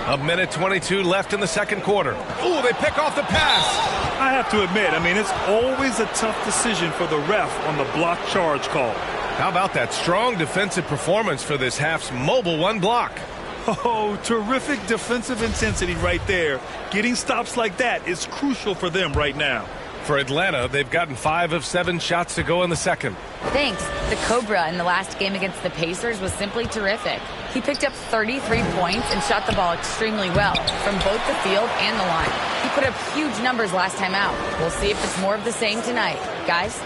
Speaker 12: A minute 22 left in the second quarter. Ooh, they pick off the pass.
Speaker 14: I have to admit, it's always a tough decision for the ref on the block charge call.
Speaker 12: How about that strong defensive performance for this half's mobile 1 block?
Speaker 14: Oh, terrific defensive intensity right there. Getting stops like that is crucial for them right now.
Speaker 12: For Atlanta, they've gotten 5 of 7 shots to go in the second.
Speaker 13: Thanks. The Cobra in the last game against the Pacers was simply terrific. He picked up 33 points and shot the ball extremely well from both the field and the line. He put up huge numbers last time out. We'll see if it's more of the same tonight. Guys?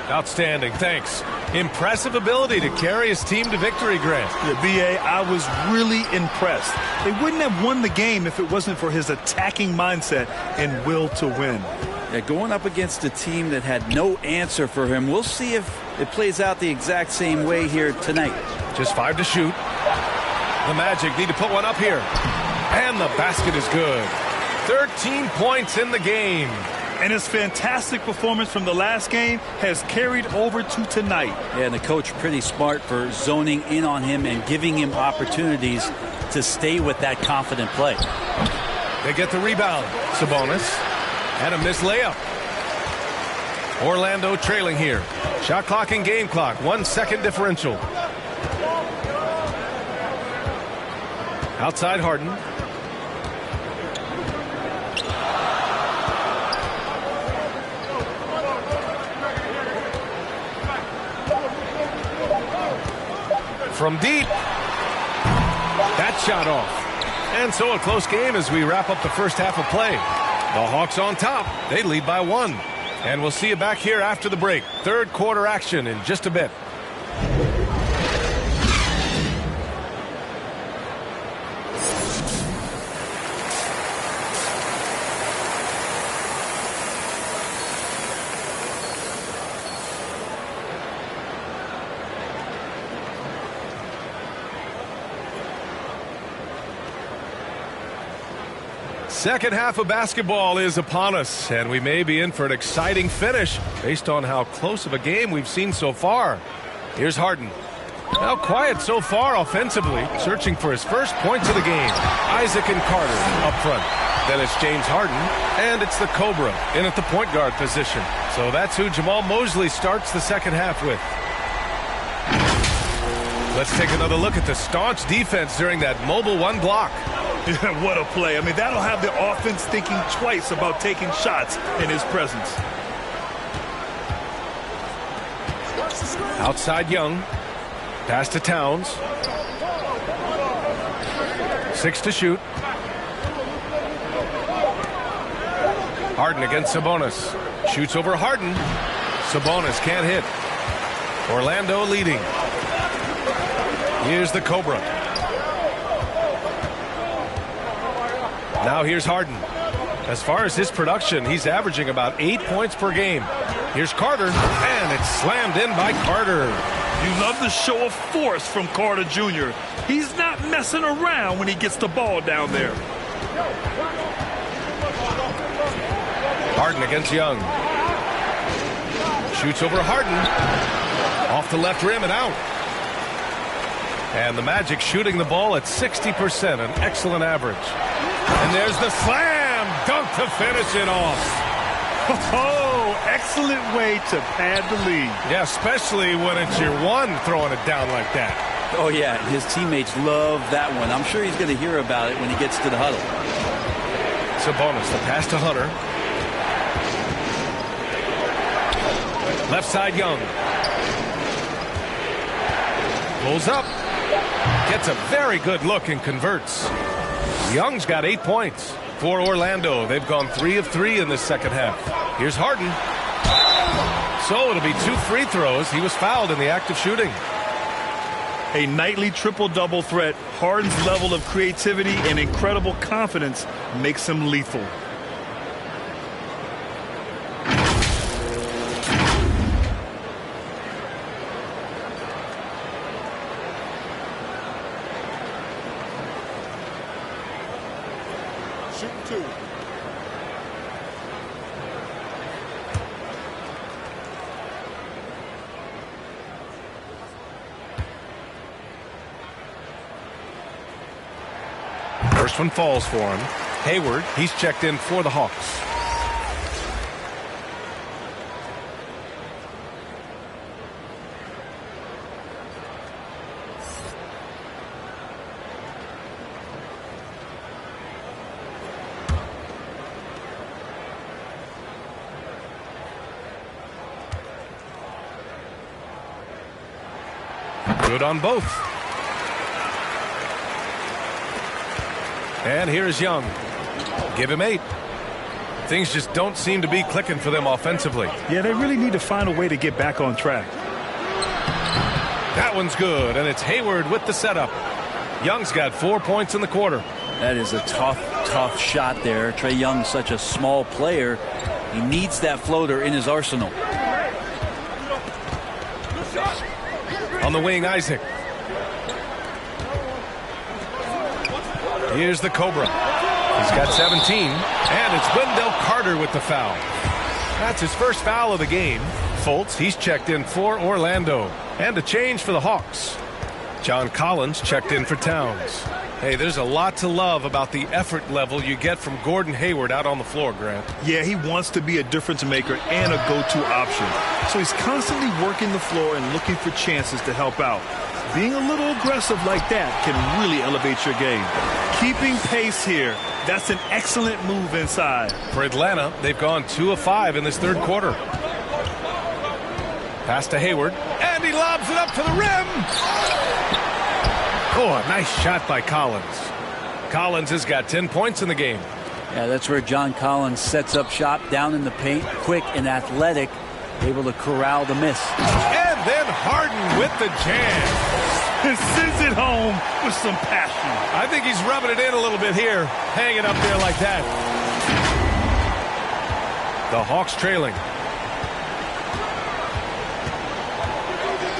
Speaker 12: Outstanding. Thanks. Impressive ability to carry his team to victory, Grant.
Speaker 14: Yeah, B.A., I was really impressed. They wouldn't have won the game if it wasn't for his attacking mindset and will to win.
Speaker 15: Yeah, going up against a team that had no answer for him. We'll see if it plays out the exact same way here tonight.
Speaker 12: Just 5 to shoot. The Magic need to put one up here. And the basket is good. 13 points in the game.
Speaker 14: And his fantastic performance from the last game has carried over to tonight.
Speaker 15: Yeah, and the coach pretty smart for zoning in on him and giving him opportunities to stay with that confident play.
Speaker 12: They get the rebound. Sabonis. And a missed layup. Orlando trailing here. Shot clock and game clock. 1 second differential. Outside Harden. From deep. That shot off. And so a close game as we wrap up the first half of play. The Hawks on top. They lead by 1. And we'll see you back here after the break. Third quarter action in just a bit. Second half of basketball is upon us, and we may be in for an exciting finish based on how close of a game we've seen so far. Here's Harden. Now quiet so far offensively, searching for his first points of the game. Isaac and Carter up front. Then it's James Harden, and it's the Cobra in at the point guard position. So that's who Jamal Mosley starts the second half with. Let's take another look at the staunch defense during that mobile 1 block.
Speaker 14: What a play. I mean, that'll have the offense thinking twice about taking shots in his presence.
Speaker 12: Outside Young. Pass to Towns. 6 to shoot. Harden against Sabonis. Shoots over Harden. Sabonis can't hit. Orlando leading. Here's the Cobra. Now here's Harden. As far as his production, he's averaging about 8 points per game. Here's Carter, and it's slammed in by Carter.
Speaker 14: You love the show of force from Carter Jr. He's not messing around when he gets the ball down there.
Speaker 12: Harden against Young. Shoots over Harden. Off the left rim and out. And the Magic shooting the ball at 60%, an excellent average. And there's the slam dunk to finish it off.
Speaker 14: Oh, excellent way to pad the lead.
Speaker 12: Yeah, especially when it's your one throwing it down like that.
Speaker 15: Oh, yeah, his teammates love that one. I'm sure he's going to hear about it when he gets to the huddle.
Speaker 12: Sabonis, the pass to Hunter. Left side Young. Pulls up. Gets a very good look and converts. Young's got 8 points. For Orlando, they've gone 3 of 3 in this second half. Here's Harden. So it'll be 2 free throws. He was fouled in the act of shooting.
Speaker 14: A nightly triple-double threat. Harden's level of creativity and incredible confidence makes him lethal.
Speaker 12: First one falls for him. Hayward, he's checked in for the Hawks. Good on both. And here's Young. Give him 8. Things just don't seem to be clicking for them offensively.
Speaker 14: Yeah, they really need to find a way to get back on track.
Speaker 12: That one's good, and it's Hayward with the setup. Young's got 4 points in the quarter.
Speaker 15: That is a tough shot there. Trae Young's such a small player. He needs that floater in his arsenal.
Speaker 12: On the wing, Isaac. Here's the Cobra. He's got 17, and it's Wendell Carter with the foul. That's his first foul of the game. Fultz, he's checked in for Orlando. And a change for the Hawks. John Collins checked in for Towns. Hey, there's a lot to love about the effort level you get from Gordon Hayward out on the floor, Grant.
Speaker 14: Yeah, he wants to be a difference maker and a go-to option. So he's constantly working the floor and looking for chances to help out. Being a little aggressive like that can really elevate your game. Keeping pace here, that's an excellent move inside.
Speaker 12: For Atlanta, they've gone 2 of 5 in this third quarter. Pass to Hayward, and he lobs it up to the rim. Oh, a nice shot by Collins. Collins has got 10 points in the game.
Speaker 15: Yeah, that's where John Collins sets up shop down in the paint, quick and athletic, able to corral the miss.
Speaker 12: And then Harden with the jam.
Speaker 14: And sends it home with some passion.
Speaker 12: I think he's rubbing it in a little bit here, hanging up there like that. The Hawks trailing.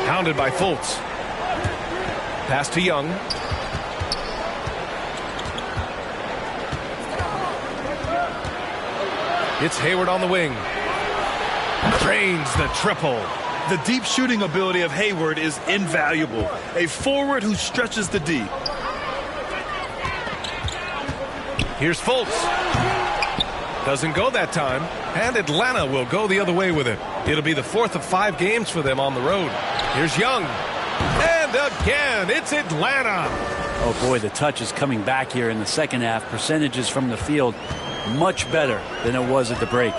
Speaker 12: Hounded by Fultz. Pass to Young. It's Hayward on the wing. Drains the triple.
Speaker 14: The deep shooting ability of Hayward is invaluable. A forward who stretches the D.
Speaker 12: Here's Fultz. Doesn't go that time. And Atlanta will go the other way with it. It'll be the 4th of 5 games for them on the road. Here's Young. And again, it's Atlanta.
Speaker 15: Oh, boy, the touch is coming back here in the second half. Percentages from the field much better than it was at the break.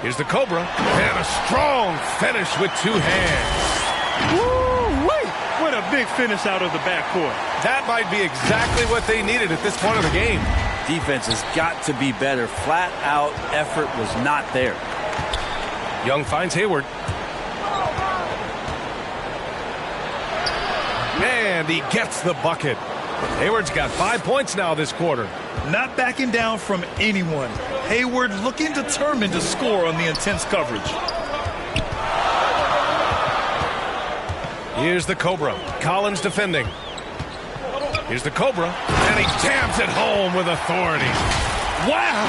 Speaker 12: Here's the Cobra. And a strong finish with 2 hands.
Speaker 14: Woo-wee! What a big finish out of the backcourt.
Speaker 12: That might be exactly what they needed at this point of the game.
Speaker 15: Defense has got to be better. Flat out effort was not there.
Speaker 12: Young finds Hayward. And he gets the bucket. Hayward's got 5 points now this quarter.
Speaker 14: Not backing down from anyone. Hayward looking determined to score on the intense coverage.
Speaker 12: Here's the Cobra. Collins defending. Here's the Cobra. And he jams it home with authority.
Speaker 14: Wow!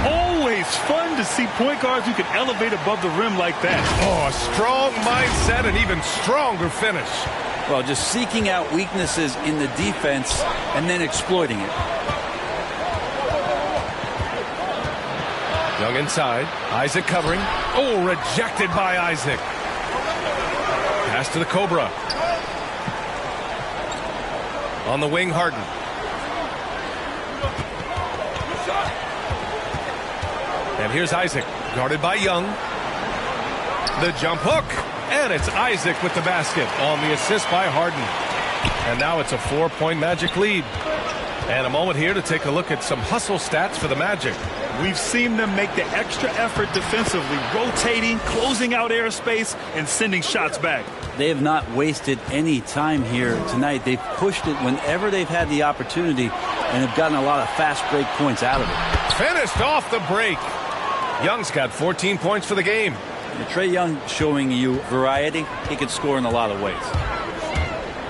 Speaker 14: Always fun to see point guards who can elevate above the rim like that.
Speaker 12: Oh, a strong mindset and even stronger finish.
Speaker 15: Well, just seeking out weaknesses in the defense and then exploiting it.
Speaker 12: Young inside. Isaac covering. Oh, rejected by Isaac. Pass to the Cobra. On the wing, Harden. And here's Isaac, guarded by Young. The jump hook. And it's Isaac with the basket on the assist by Harden. And now it's a 4-point Magic lead. And a moment here to take a look at some hustle stats for the Magic.
Speaker 14: We've seen them make the extra effort defensively, rotating, closing out airspace, and sending shots back.
Speaker 15: They have not wasted any time here tonight. They've pushed it whenever they've had the opportunity and have gotten a lot of fast break points out of it.
Speaker 12: Finished off the break. Young's got 14 points for the game.
Speaker 15: Trae Young showing you variety. He can score in a lot of ways.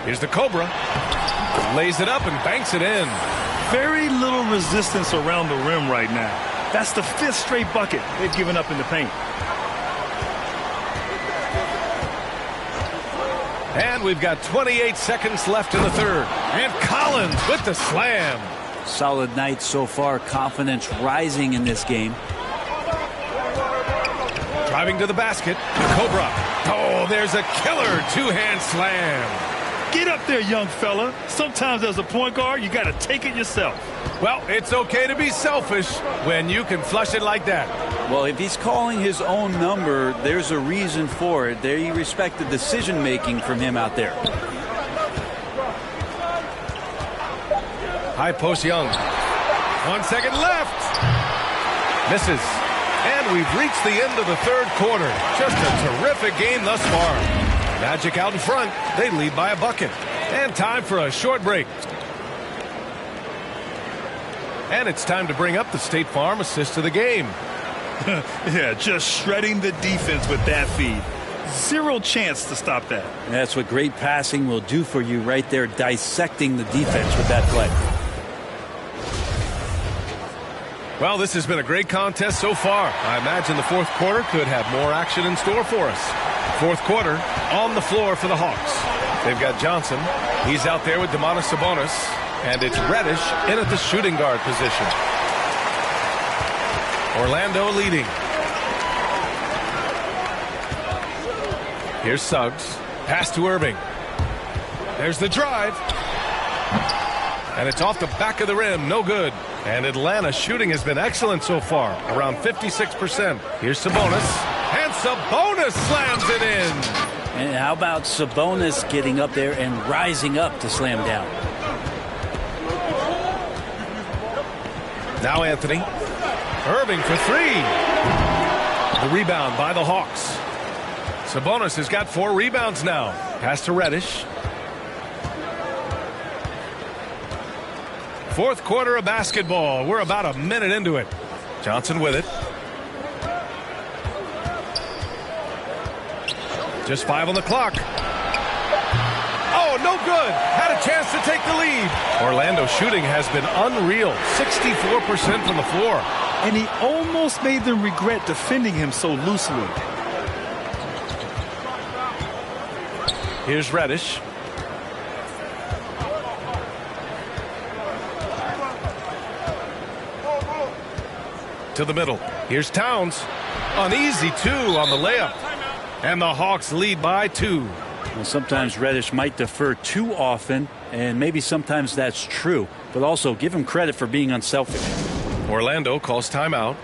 Speaker 12: Here's the Cobra. Lays it up and banks it in.
Speaker 14: Very little resistance around the rim right now. That's the 5th straight bucket they've given up in the paint.
Speaker 12: And we've got 28 seconds left in the third. And Collins with the slam.
Speaker 15: Solid night so far. Confidence rising in this game.
Speaker 12: Driving to the basket. Cobra. Oh, there's a killer 2-hand slam.
Speaker 14: Get up there, young fella. Sometimes as a point guard, you got to take it yourself.
Speaker 12: Well, it's okay to be selfish when you can flush it like that.
Speaker 15: Well, if he's calling his own number, there's a reason for it. They respect the decision-making from him out there.
Speaker 12: High post Young. 1 second left. Misses. And we've reached the end of the third quarter. Just a terrific game thus far. Magic out in front. They lead by a bucket. And time for a short break. And it's time to bring up the State Farm assist of the game.
Speaker 14: Yeah, just shredding the defense with that feed. Zero chance to stop that.
Speaker 15: And that's what great passing will do for you right there, dissecting the defense with that play.
Speaker 12: Well, this has been a great contest so far. I imagine the fourth quarter could have more action in store for us. Fourth quarter on the floor for the Hawks. They've got Johnson. He's out there with Domantas Sabonis. And it's Reddish in at the shooting guard position. Orlando leading. Here's Suggs. Pass to Irving. There's the drive. And it's off the back of the rim. No good. And Atlanta's shooting has been excellent so far. Around 56%. Here's Sabonis. And Sabonis slams it in.
Speaker 15: And how about Sabonis getting up there and rising up to slam down?
Speaker 12: Now Anthony. Irving for three. The rebound by the Hawks. Sabonis has got 4 rebounds now. Pass to Reddish. Fourth quarter of basketball. We're about a minute into it. Johnson with it. Just 5 on the clock. Oh, no good. Had a chance to take the lead. Orlando's shooting has been unreal. 64% from the floor.
Speaker 14: And he almost made them regret defending him so loosely.
Speaker 12: Here's Reddish. To the middle. Here's Towns. An easy 2 on the layup. And the Hawks lead by 2.
Speaker 15: Well, sometimes Reddish might defer too often, and maybe sometimes that's true. But also give him credit for being unselfish.
Speaker 12: Orlando calls timeout.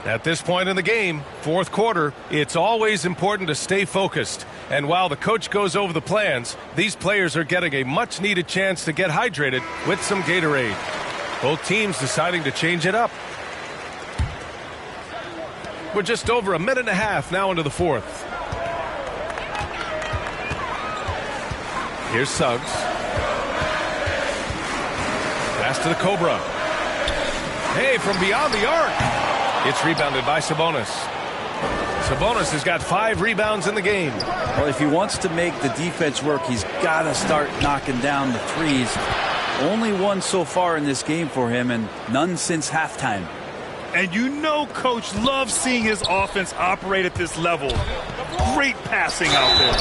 Speaker 12: At this point in the game, fourth quarter, it's always important to stay focused. And while the coach goes over the plans, these players are getting a much-needed chance to get hydrated with some Gatorade. Both teams deciding to change it up. We're just over a minute and a half now into the fourth. Here's Suggs. Pass to the Cobra. Hey, from beyond the arc. It's rebounded by Sabonis. Sabonis has got 5 rebounds in the game.
Speaker 15: Well, if he wants to make the defense work, he's got to start knocking down the threes. Only 1 so far in this game for him, and none since halftime.
Speaker 14: And you know Coach loves seeing his offense operate at this level. Great passing out there.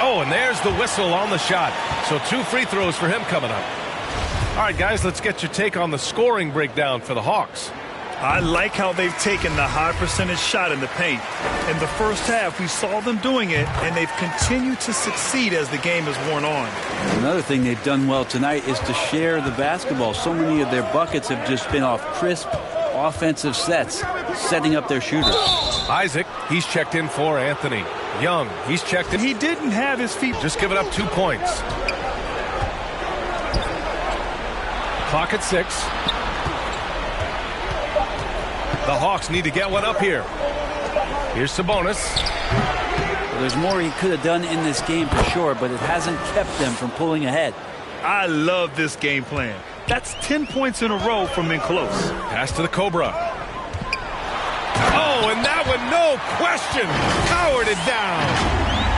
Speaker 12: Oh, and there's the whistle on the shot. So 2 free throws for him coming up. All right, guys, let's get your take on the scoring breakdown for the Hawks.
Speaker 14: I like how they've taken the high percentage shot in the paint. In the first half, we saw them doing it, and they've continued to succeed as the game has worn on.
Speaker 15: Another thing they've done well tonight is to share the basketball. So many of their buckets have just been off crisp offensive sets, setting up their shooters.
Speaker 12: Isaac, he's checked in for Anthony. Young, he's checked in.
Speaker 14: He didn't have his feet.
Speaker 12: Just giving up 2 points. Clock at 6. The Hawks need to get one up here. Here's Sabonis.
Speaker 15: Well, there's more he could have done in this game for sure, but it hasn't kept them from pulling ahead.
Speaker 14: I love this game plan. That's 10 points in a row from in close.
Speaker 12: Pass to the Cobra. Oh, and that one, no question, powered it down.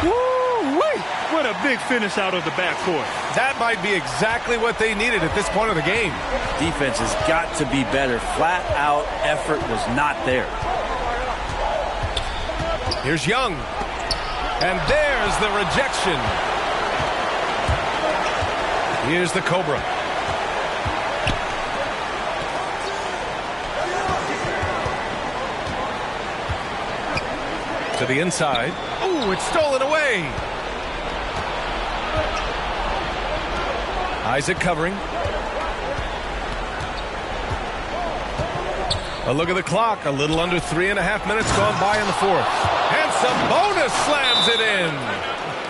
Speaker 14: Woo-wee! What a big finish out of the backcourt.
Speaker 12: That might be exactly what they needed at this point of the game.
Speaker 15: Defense has got to be better. Flat out effort was not there.
Speaker 12: Here's Young. And there's the rejection. Here's the Cobra. To the inside. Ooh, it's stolen away. Isaac covering. A look at the clock. A little under 3.5 minutes gone by in the fourth. And Sabonis slams it in.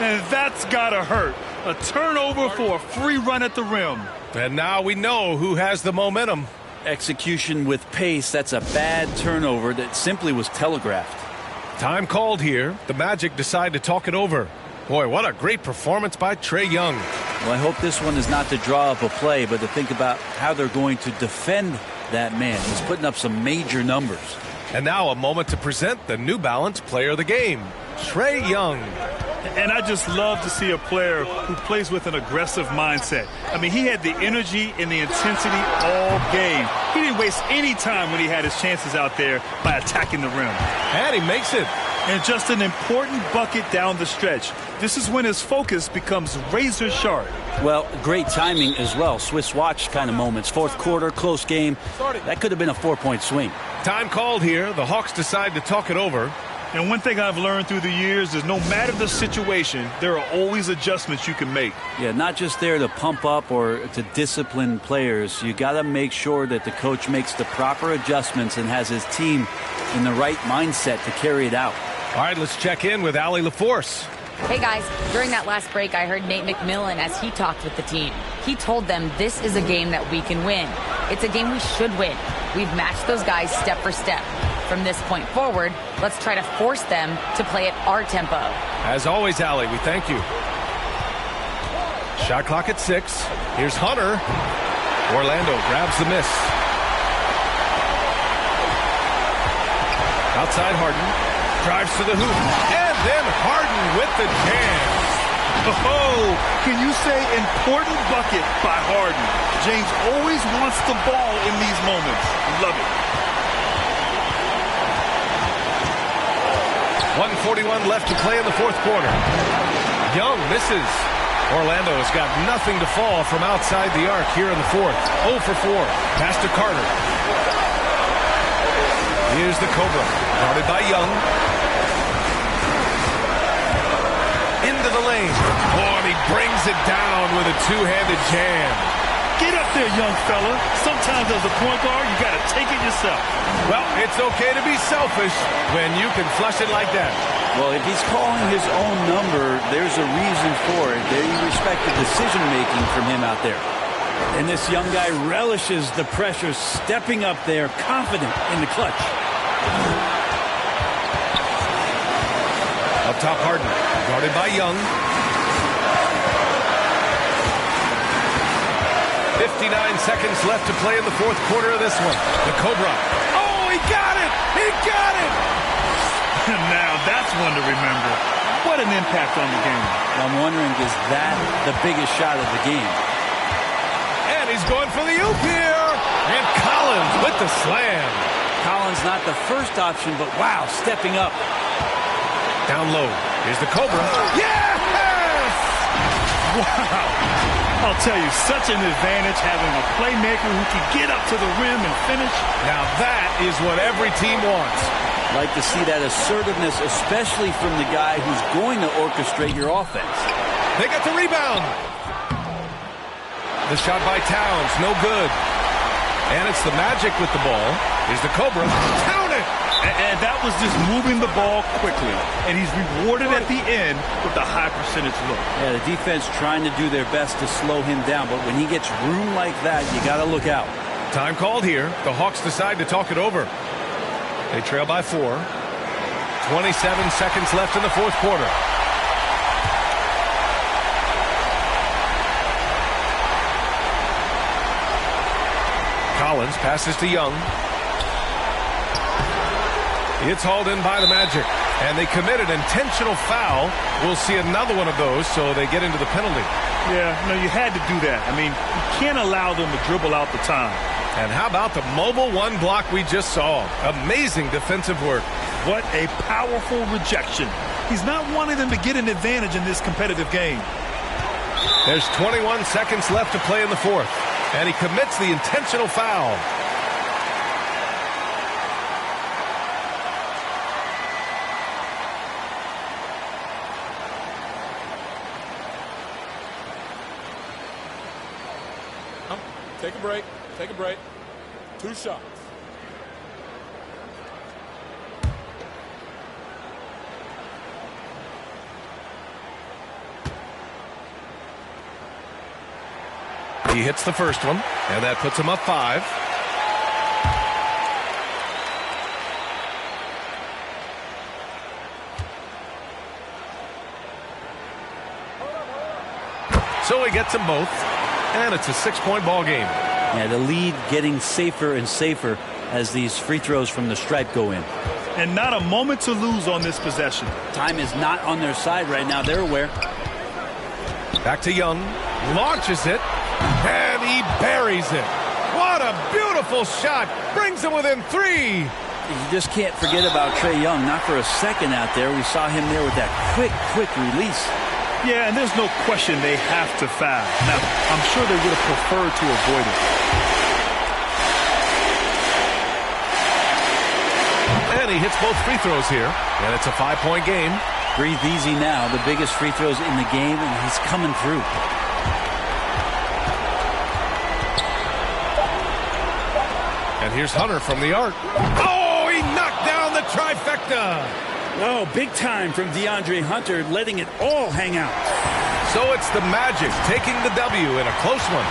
Speaker 14: And that's gotta hurt. A turnover for a free run at the rim.
Speaker 12: And now we know who has the momentum.
Speaker 15: Execution with pace. That's a bad turnover that simply was telegraphed.
Speaker 12: Time called here. The Magic decide to talk it over. Boy, what a great performance by Trae Young.
Speaker 15: Well, I hope this one is not to draw up a play, but to think about how they're going to defend that man. He's putting up some major numbers.
Speaker 12: And now a moment to present the New Balance Player of the Game. Trae Young.
Speaker 14: And I just love to see a player who plays with an aggressive mindset. I mean, he had the energy and the intensity all game. He didn't waste any time when he had his chances out there by attacking the rim.
Speaker 12: And he makes it.
Speaker 14: And just an important bucket down the stretch. This is when his focus becomes razor sharp.
Speaker 15: Well, great timing as well. Swiss watch kind of moments. Fourth quarter, close game. That could have been a 4-point swing.
Speaker 12: Time called here. The Hawks decide to talk it over.
Speaker 14: And one thing I've learned through the years is no matter the situation, there are always adjustments you can make.
Speaker 15: Yeah, not just there to pump up or to discipline players. You got to make sure that the coach makes the proper adjustments and has his team in the right mindset to carry it out.
Speaker 12: All right, let's check in with Allie LaForce.
Speaker 13: Hey guys, during that last break, I heard Nate McMillan as he talked with the team. He told them this is a game that we can win. It's a game we should win. We've matched those guys step for step. From this point forward, let's try to force them to play at our tempo.
Speaker 12: As always, Allie, we thank you. Shot clock at 6. Here's Hunter. Orlando grabs the miss. Outside Harden. Drives to the hoop. And then Harden with the jam.
Speaker 14: Oh, can you say important bucket by Harden? James always wants the ball in these moments. Love it.
Speaker 12: 1:41 left to play in the fourth quarter. Young misses. Orlando's got nothing to fall from outside the arc here in the fourth. 0 for 4. Pass to Carter. Here's the Cobra. Guarded by Young. Into the lane. Oh, and he brings it down with a two-handed jam.
Speaker 14: Get up there, young fella. Sometimes as a point guard, you got to take it yourself.
Speaker 12: Well, it's okay to be selfish when you can flush it like that.
Speaker 15: Well, if he's calling his own number, there's a reason for it. They respect the decision-making from him out there. And this young guy relishes the pressure, stepping up there, confident in the clutch.
Speaker 12: Up top, Harden. Guarded by Young. 59 seconds left to play in the fourth quarter of this one. The Cobra. Oh, he got it! He got it!
Speaker 14: Now that's one to remember. What an impact on the game.
Speaker 15: I'm wondering, is that the biggest shot of the game?
Speaker 12: And he's going for the oop here. And Collins with the slam.
Speaker 15: Collins not the first option, but wow, stepping up.
Speaker 12: Down low. Here's the Cobra. Yes!
Speaker 14: Wow. I'll tell you, such an advantage having a playmaker who can get up to the rim and finish.
Speaker 12: Now that is what every team wants.
Speaker 15: Like to see that assertiveness, especially from the guy who's going to orchestrate your offense.
Speaker 12: They got the rebound. The shot by Towns, no good. And it's the Magic with the ball. Here's the Cobra. Count it!
Speaker 14: And that was just moving the ball quickly. And he's rewarded at the end with a high percentage look.
Speaker 15: Yeah, the defense trying to do their best to slow him down. But when he gets room like that, you got to look out.
Speaker 12: Time called here. The Hawks decide to talk it over. They trail by 4. 27 seconds left in the fourth quarter. Collins passes to Young. It's hauled in by the Magic. And they commit an intentional foul. We'll see another one of those, so they get into the penalty.
Speaker 14: Yeah, no, you had to do that. I mean, you can't allow them to dribble out the time.
Speaker 12: And how about the mobile one block we just saw? Amazing defensive work.
Speaker 14: What a powerful rejection. He's not wanting them to get an advantage in this competitive game.
Speaker 12: There's 21 seconds left to play in the fourth. And he commits the intentional foul.
Speaker 1: Take a break. Take a break. 2 shots.
Speaker 12: He hits the first one, and that puts him up 5. So he gets them both, and it's a 6-point ball game.
Speaker 15: Yeah, the lead getting safer and safer as these free throws from the stripe go in.
Speaker 14: And not a moment to lose on this possession.
Speaker 15: Time is not on their side right now. They're aware.
Speaker 12: Back to Young. Launches it. And he buries it. What a beautiful shot. Brings him within 3.
Speaker 15: You just can't forget about Trae Young. Not for a second out there. We saw him there with that quick release.
Speaker 14: Yeah, and there's no question they have to foul. Now, I'm sure they would have preferred to avoid it.
Speaker 12: And he hits both free throws here. And it's a 5-point game.
Speaker 15: Breathe easy now. The biggest free throws in the game, and he's coming through.
Speaker 12: And here's Hunter from the arc. Oh, he knocked down the trifecta.
Speaker 15: Oh, big time from DeAndre Hunter, letting it all hang out.
Speaker 12: So it's the Magic taking the W in a close one.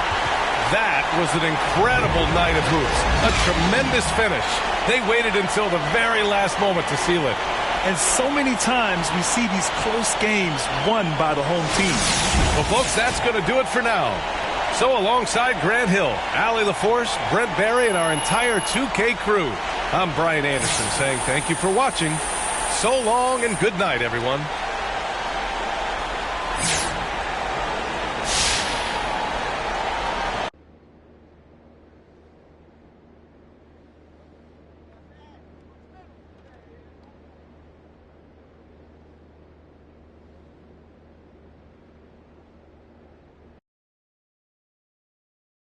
Speaker 12: That was an incredible night of hoops. A tremendous finish. They waited until the very last moment to seal it.
Speaker 14: And so many times we see these close games won by the home team.
Speaker 12: Well, folks, that's going to do it for now. So alongside Grant Hill, Allie LaForce, Brent Barry, and our entire 2K crew, I'm Brian Anderson saying thank you for watching. So long and good night, everyone.